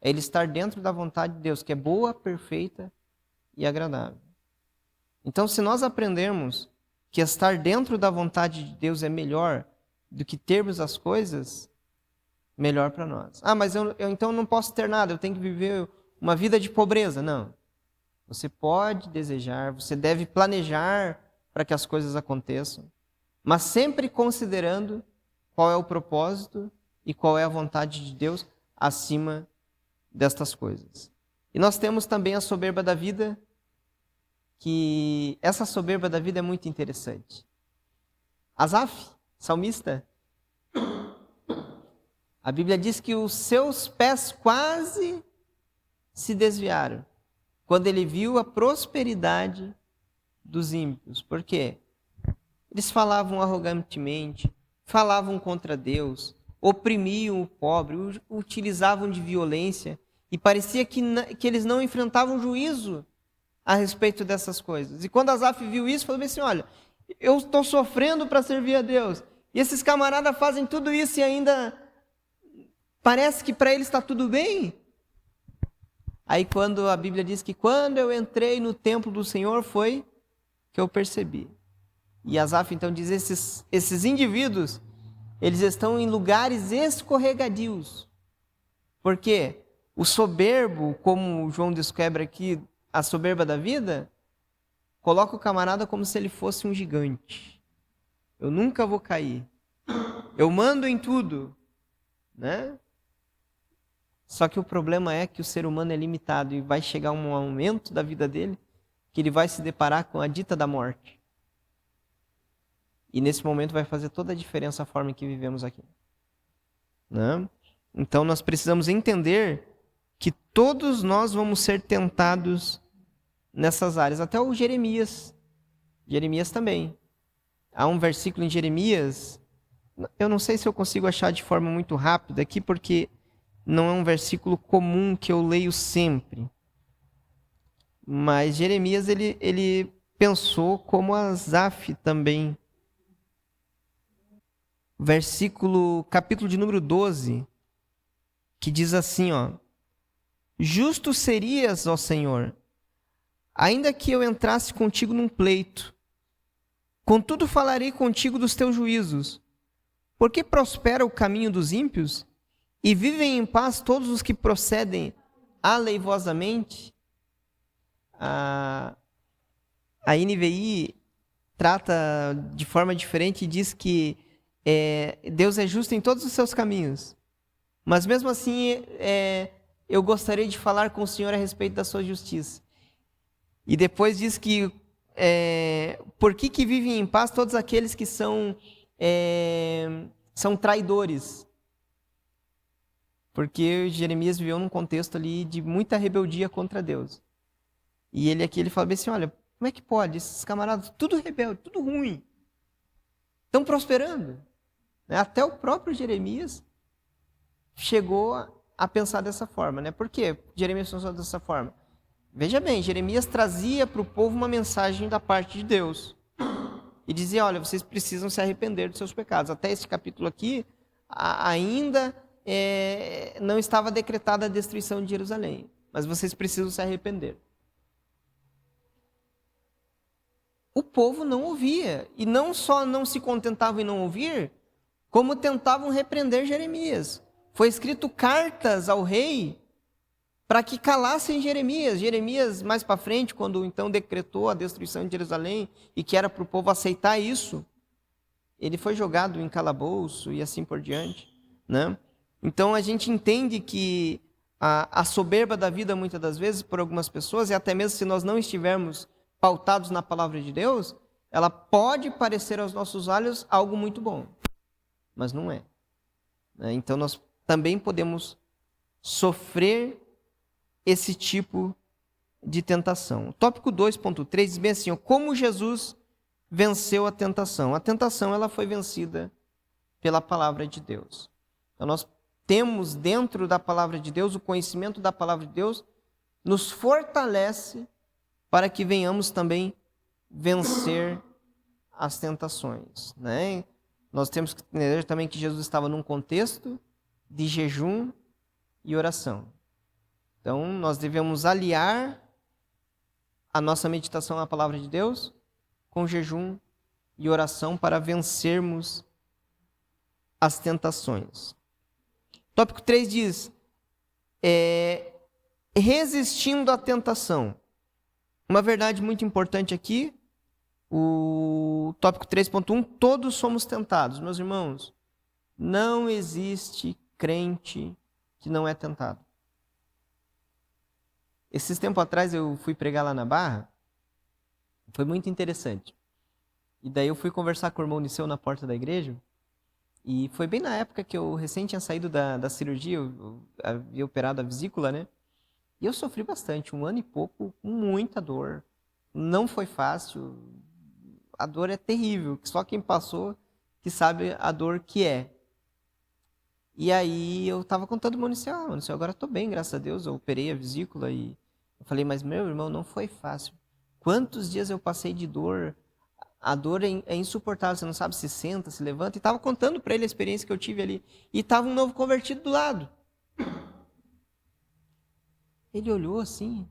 [SPEAKER 1] é ele estar dentro da vontade de Deus, que é boa, perfeita e agradável. Então, se nós aprendermos que estar dentro da vontade de Deus é melhor do que termos as coisas, melhor para nós. Mas eu então não posso ter nada, eu tenho que viver uma vida de pobreza. Não. Você pode desejar, você deve planejar para que as coisas aconteçam, mas sempre considerando qual é o propósito e qual é a vontade de Deus acima destas coisas. E nós temos também a soberba da vida, que essa soberba da vida é muito interessante. Asaf, salmista, a Bíblia diz que os seus pés quase se desviaram quando ele viu a prosperidade dos ímpios. Por quê? Eles falavam arrogantemente, falavam contra Deus, oprimiam o pobre, utilizavam de violência, e parecia que eles não enfrentavam juízo a respeito dessas coisas. E quando Asaf viu isso, falou assim, olha, eu estou sofrendo para servir a Deus, e esses camaradas fazem tudo isso e ainda parece que para eles está tudo bem. Aí quando a Bíblia diz que quando eu entrei no templo do Senhor foi que eu percebi. E Asaf então diz, esses indivíduos, eles estão em lugares escorregadios. Porque o soberbo, como o João descreve aqui, a soberba da vida, coloca o camarada como se ele fosse um gigante. Eu nunca vou cair. Eu mando em tudo, né? Só que o problema é que o ser humano é limitado e vai chegar um momento da vida dele que ele vai se deparar com a dita da morte. E nesse momento vai fazer toda a diferença a forma em que vivemos aqui, né? Então nós precisamos entender que todos nós vamos ser tentados nessas áreas. Até o Jeremias também. Há um versículo em Jeremias, eu não sei se eu consigo achar de forma muito rápida aqui, porque não é um versículo comum que eu leio sempre. Mas Jeremias, ele pensou como Asaf também. Capítulo de número 12, que diz assim, justo serias, ó Senhor, ainda que eu entrasse contigo num pleito. Contudo falarei contigo dos teus juízos. Porque prospera o caminho dos ímpios? E vivem em paz todos os que procedem aleivosamente? A NVI trata de forma diferente e diz que Deus é justo em todos os seus caminhos. Mas mesmo assim, eu gostaria de falar com o Senhor a respeito da sua justiça. E depois diz que por que vivem em paz todos aqueles que são traidores? Porque Jeremias viveu num contexto ali de muita rebeldia contra Deus. E ele fala bem assim, olha, como é que pode? Esses camaradas, tudo rebelde, tudo ruim, estão prosperando. Até o próprio Jeremias chegou a pensar dessa forma, né? Por que Jeremias pensou dessa forma? Veja bem, Jeremias trazia para o povo uma mensagem da parte de Deus. E dizia, olha, vocês precisam se arrepender dos seus pecados. Até esse capítulo aqui, ainda não estava decretada a destruição de Jerusalém. Mas vocês precisam se arrepender. O povo não ouvia. E não só não se contentavam em não ouvir, como tentavam repreender Jeremias. Foi escrito cartas ao rei para que calassem Jeremias. Jeremias, mais para frente, quando então decretou a destruição de Jerusalém e que era para o povo aceitar isso, ele foi jogado em calabouço e assim por diante, né? Então a gente entende que a soberba da vida, muitas das vezes, por algumas pessoas, e até mesmo se nós não estivermos pautados na palavra de Deus, ela pode parecer aos nossos olhos algo muito bom, mas não é. Então nós também podemos sofrer esse tipo de tentação. O tópico 2.3 diz bem assim, como Jesus venceu a tentação. A tentação ela foi vencida pela palavra de Deus. Então nós temos dentro da palavra de Deus, o conhecimento da palavra de Deus nos fortalece para que venhamos também vencer as tentações, né? Nós temos que entender também que Jesus estava num contexto de jejum e oração. Então, nós devemos aliar a nossa meditação à palavra de Deus com jejum e oração para vencermos as tentações. Tópico 3 diz, resistindo à tentação. Uma verdade muito importante aqui, o tópico 3.1, todos somos tentados. Meus irmãos, não existe crente que não é tentado. Esses tempos atrás eu fui pregar lá na Barra, foi muito interessante. E daí eu fui conversar com o irmão Niceu na porta da igreja, e foi bem na época que eu recém tinha saído da cirurgia, eu havia operado a vesícula, né? E eu sofri bastante, 1 ano e pouco, com muita dor. Não foi fácil, a dor é terrível, só quem passou que sabe a dor que é. E aí eu estava contando o Maurício, agora estou bem, graças a Deus, eu operei a vesícula e eu falei, mas meu irmão, não foi fácil. Quantos dias eu passei de dor, a dor é insuportável, você não sabe se senta, se levanta, e estava contando para ele a experiência que eu tive ali, e estava um novo convertido do lado. Ele olhou assim,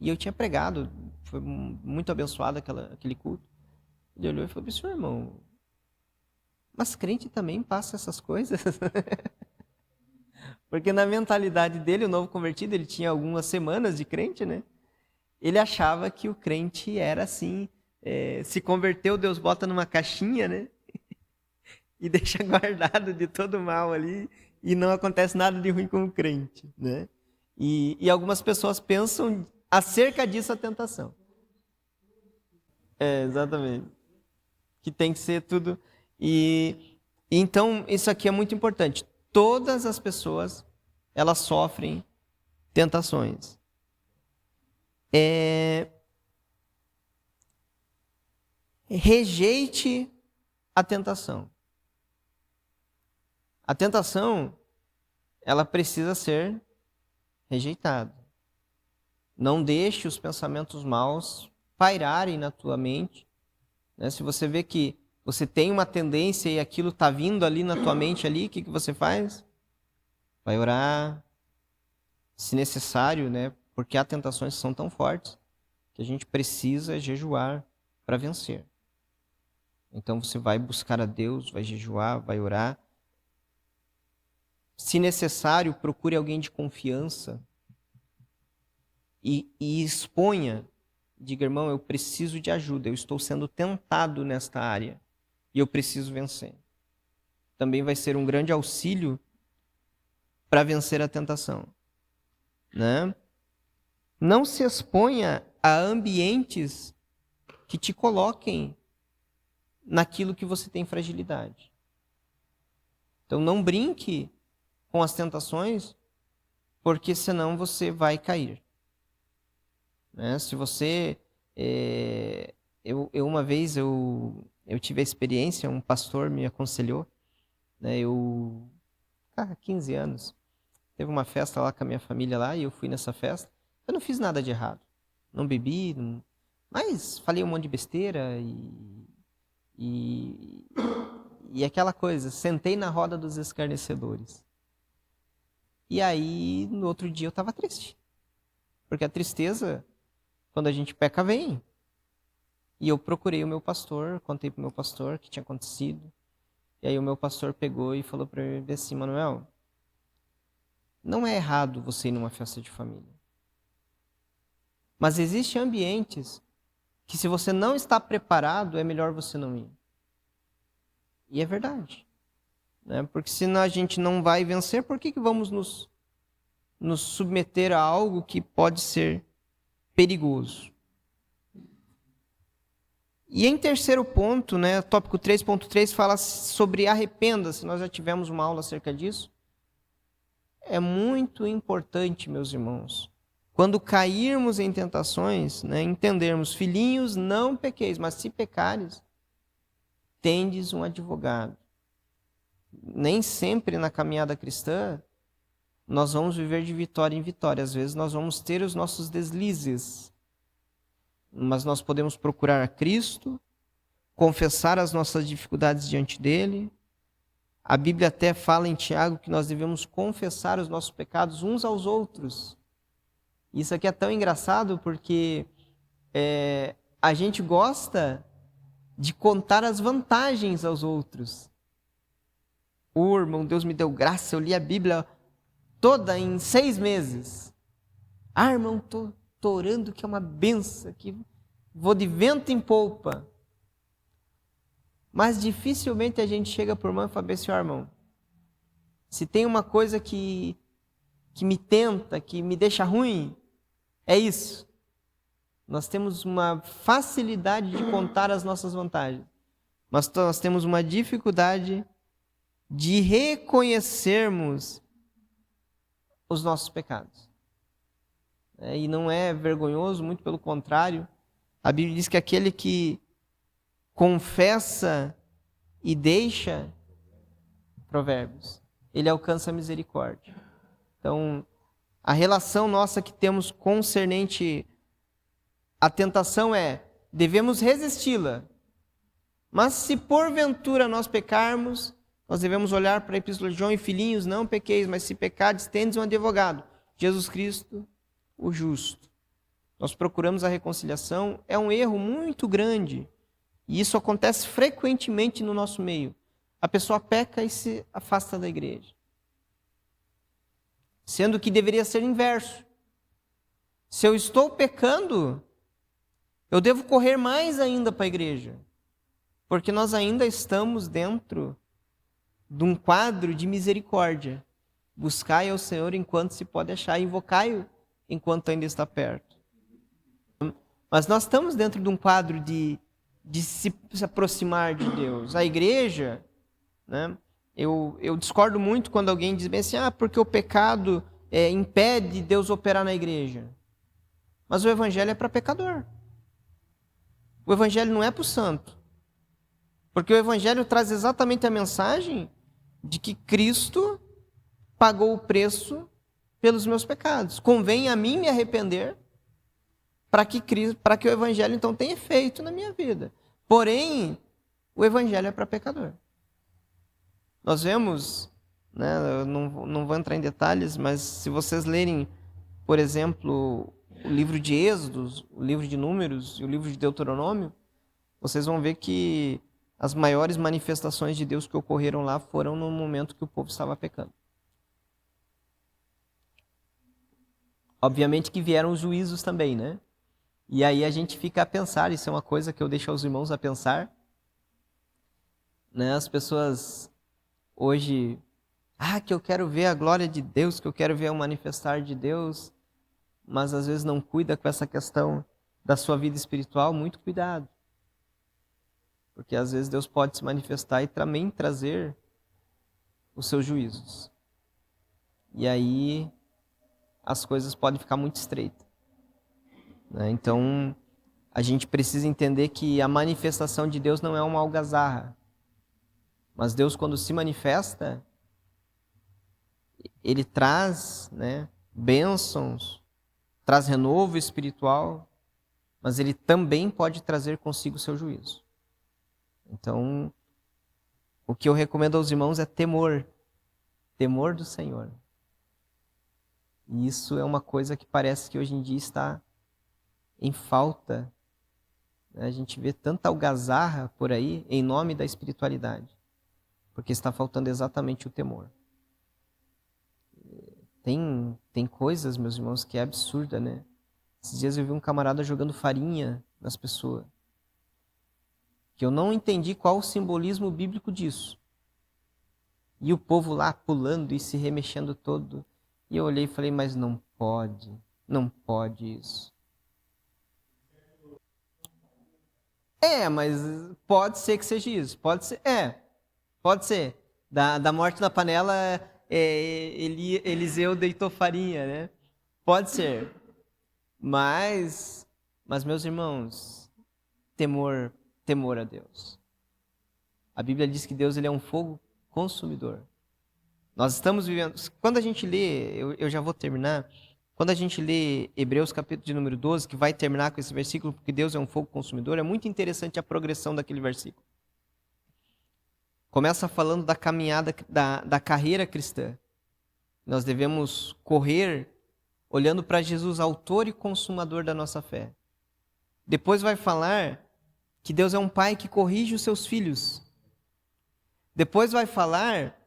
[SPEAKER 1] e eu tinha pregado, foi muito abençoado aquele culto. Ele olhou e falou, senhor irmão, mas crente também passa essas coisas? Porque na mentalidade dele, o novo convertido, ele tinha algumas semanas de crente, né? Ele achava que o crente era assim, se converteu, Deus bota numa caixinha, né? E deixa guardado de todo mal ali, e não acontece nada de ruim com o crente, né? E algumas pessoas pensam acerca disso a tentação. Exatamente. Que tem que ser tudo... E então, isso aqui é muito importante. Todas as pessoas, elas sofrem tentações. Rejeite a tentação. A tentação, ela precisa ser rejeitada. Não deixe os pensamentos maus pairarem na tua mente. Né? Se você vê que você tem uma tendência e aquilo está vindo ali na tua mente ali, o que você faz? Vai orar, se necessário, né? Porque há tentações que são tão fortes que a gente precisa jejuar para vencer. Então você vai buscar a Deus, vai jejuar, vai orar. Se necessário, procure alguém de confiança e exponha. Diga, irmão, eu preciso de ajuda, eu estou sendo tentado nesta área. E eu preciso vencer. Também vai ser um grande auxílio para vencer a tentação. Né? Não se exponha a ambientes que te coloquem naquilo que você tem fragilidade. Então não brinque com as tentações, porque senão você vai cair. Né? Se você... uma vez eu tive a experiência, um pastor me aconselhou, né, 15 anos, teve uma festa lá com a minha família lá, e eu fui nessa festa, Eu não fiz nada de errado. Não bebi, mas falei um monte de besteira e aquela coisa, sentei na roda dos escarnecedores. E aí, no outro dia eu estava triste. Porque a tristeza, quando a gente peca, vem. E eu procurei o meu pastor, contei para o meu pastor o que tinha acontecido. E aí o meu pastor pegou e falou para mim assim, Manuel, não é errado você ir numa festa de família. Mas existem ambientes que se você não está preparado, é melhor você não ir. E é verdade. Né? Porque se a gente não vai vencer, por que vamos nos submeter a algo que pode ser perigoso? E em terceiro ponto, né, tópico 3.3 fala sobre arrependa-se. Nós já tivemos uma aula acerca disso. É muito importante, meus irmãos, quando cairmos em tentações, né, entendermos, filhinhos, não pequeis, mas se pecares, tendes um advogado. Nem sempre na caminhada cristã nós vamos viver de vitória em vitória. Às vezes nós vamos ter os nossos deslizes. Mas nós podemos procurar a Cristo, confessar as nossas dificuldades diante dele. A Bíblia até fala em Tiago que nós devemos confessar os nossos pecados uns aos outros. Isso aqui é tão engraçado porque a gente gosta de contar as vantagens aos outros. Irmão, Deus me deu graça, eu li a Bíblia toda em 6 meses. Irmão, tô orando que é uma benção, que vou de vento em polpa. Mas dificilmente a gente chega por irmão e fala assim, irmão, se tem uma coisa que me tenta, que me deixa ruim, é isso. Nós temos uma facilidade de contar as nossas vantagens, mas nós temos uma dificuldade de reconhecermos os nossos pecados. E não é vergonhoso, muito pelo contrário. A Bíblia diz que aquele que confessa e deixa, Provérbios, ele alcança a misericórdia. Então, a relação nossa que temos concernente à tentação devemos resisti-la. Mas se porventura nós pecarmos, nós devemos olhar para a Epístola de João e filhinhos, não pequeis, mas se pecardes, tendes um advogado, Jesus Cristo, o justo. Nós procuramos a reconciliação, é um erro muito grande. E isso acontece frequentemente no nosso meio. A pessoa peca e se afasta da igreja. Sendo que deveria ser inverso. Se eu estou pecando, eu devo correr mais ainda para a igreja. Porque nós ainda estamos dentro de um quadro de misericórdia. Buscai ao Senhor enquanto se pode achar, invocai-o enquanto ainda está perto. Mas nós estamos dentro de um quadro de se aproximar de Deus. A igreja, né, eu discordo muito quando alguém diz bem assim, porque o pecado impede Deus operar na igreja. Mas o evangelho é para pecador. O evangelho não é para o santo. Porque o evangelho traz exatamente a mensagem de que Cristo pagou o preço pelos meus pecados. Convém a mim me arrepender para que o evangelho então tenha efeito na minha vida. Porém, o evangelho é para pecador. Nós vemos, né, eu não vou entrar em detalhes, mas se vocês lerem, por exemplo, o livro de Êxodos, o livro de Números e o livro de Deuteronômio, vocês vão ver que as maiores manifestações de Deus que ocorreram lá foram no momento que o povo estava pecando. Obviamente que vieram os juízos também, né? E aí a gente fica a pensar, isso é uma coisa que eu deixo aos irmãos a pensar, né? As pessoas hoje, que eu quero ver a glória de Deus, que eu quero ver o manifestar de Deus, mas às vezes não cuida com essa questão da sua vida espiritual, muito cuidado. Porque às vezes Deus pode se manifestar e também trazer os seus juízos. E aí as coisas podem ficar muito estreitas. Né? Então, a gente precisa entender que a manifestação de Deus não é uma algazarra. Mas Deus, quando se manifesta, Ele traz, né, bênçãos, traz renovo espiritual, mas ele também pode trazer consigo o seu juízo. Então, o que eu recomendo aos irmãos é temor do Senhor. E isso é uma coisa que parece que hoje em dia está em falta. A gente vê tanta algazarra por aí em nome da espiritualidade, porque está faltando exatamente o temor. Tem coisas, meus irmãos, que é absurda, né? Esses dias eu vi um camarada jogando farinha nas pessoas, que eu não entendi qual o simbolismo bíblico disso. E o povo lá pulando e se remexendo todo. E eu olhei e falei, mas não pode isso. Mas pode ser que seja isso. Pode ser. Da morte na panela, Eliseu deitou farinha, né? Pode ser. Mas meus irmãos, temor a Deus. A Bíblia diz que Deus ele é um fogo consumidor. Nós estamos vivendo... Quando a gente lê, eu já vou terminar, quando a gente lê Hebreus capítulo de número 12, que vai terminar com esse versículo, porque Deus é um fogo consumidor, é muito interessante a progressão daquele versículo. Começa falando da caminhada, da carreira cristã. Nós devemos correr olhando para Jesus, autor e consumador da nossa fé. Depois vai falar que Deus é um pai que corrige os seus filhos. Depois vai falar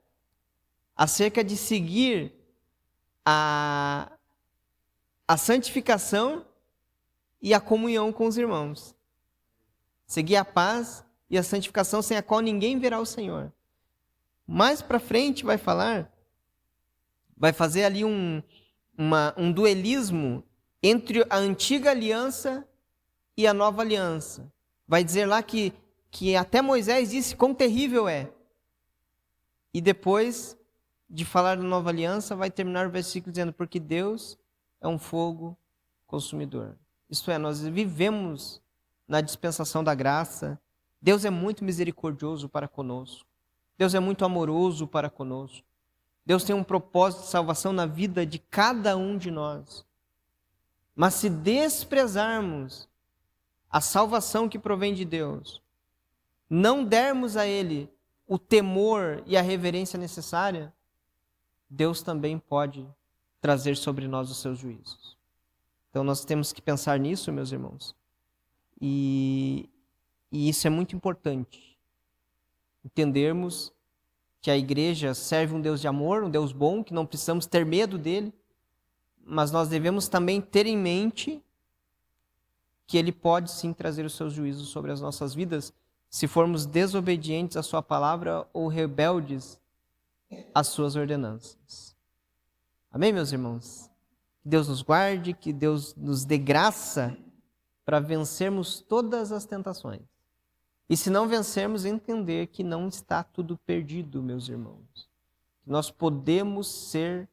[SPEAKER 1] acerca de seguir a santificação e a comunhão com os irmãos. Seguir a paz e a santificação, sem a qual ninguém verá o Senhor. Mais para frente vai fazer ali um duelismo entre a antiga aliança e a nova aliança. Vai dizer lá que até Moisés disse quão terrível é. E depois de falar da nova aliança, vai terminar o versículo dizendo, porque Deus é um fogo consumidor. Isto é, nós vivemos na dispensação da graça. Deus é muito misericordioso para conosco. Deus é muito amoroso para conosco. Deus tem um propósito de salvação na vida de cada um de nós. Mas se desprezarmos a salvação que provém de Deus, não dermos a Ele o temor e a reverência necessária, Deus também pode trazer sobre nós os seus juízos. Então nós temos que pensar nisso, meus irmãos. E isso é muito importante. Entendermos que a igreja serve um Deus de amor, um Deus bom, que não precisamos ter medo dele, mas nós devemos também ter em mente que ele pode sim trazer os seus juízos sobre as nossas vidas, se formos desobedientes à sua palavra ou rebeldes às suas ordenanças. Amém, meus irmãos? Que Deus nos guarde, que Deus nos dê graça para vencermos todas as tentações. E se não vencermos, entender que não está tudo perdido, meus irmãos. Nós podemos ser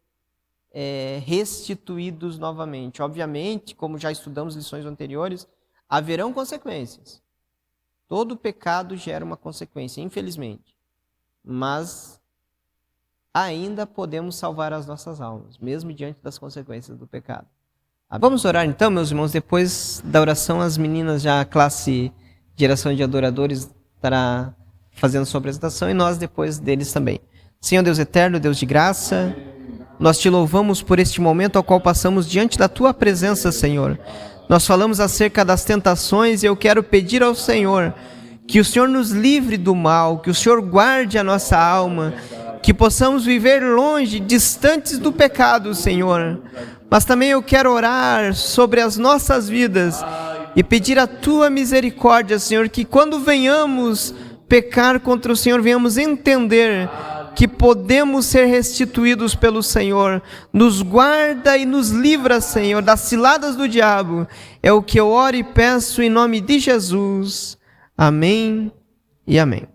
[SPEAKER 1] restituídos novamente. Obviamente, como já estudamos lições anteriores, haverão consequências. Todo pecado gera uma consequência, infelizmente. Mas ainda podemos salvar as nossas almas, mesmo diante das consequências do pecado. Vamos orar então, meus irmãos. Depois da oração, as meninas, já a classe Geração de Adoradores, estará fazendo sua apresentação, e nós depois deles também. Senhor Deus eterno, Deus de graça, nós te louvamos por este momento ao qual passamos diante da tua presença, Senhor. Nós falamos acerca das tentações e eu quero pedir ao Senhor que o Senhor nos livre do mal, que o Senhor guarde a nossa alma, que possamos viver longe, distantes do pecado, Senhor. Mas também eu quero orar sobre as nossas vidas e pedir a tua misericórdia, Senhor, que quando venhamos pecar contra o Senhor, venhamos entender que podemos ser restituídos pelo Senhor. Nos guarda e nos livra, Senhor, das ciladas do diabo. É o que eu oro e peço em nome de Jesus. Amém e amém.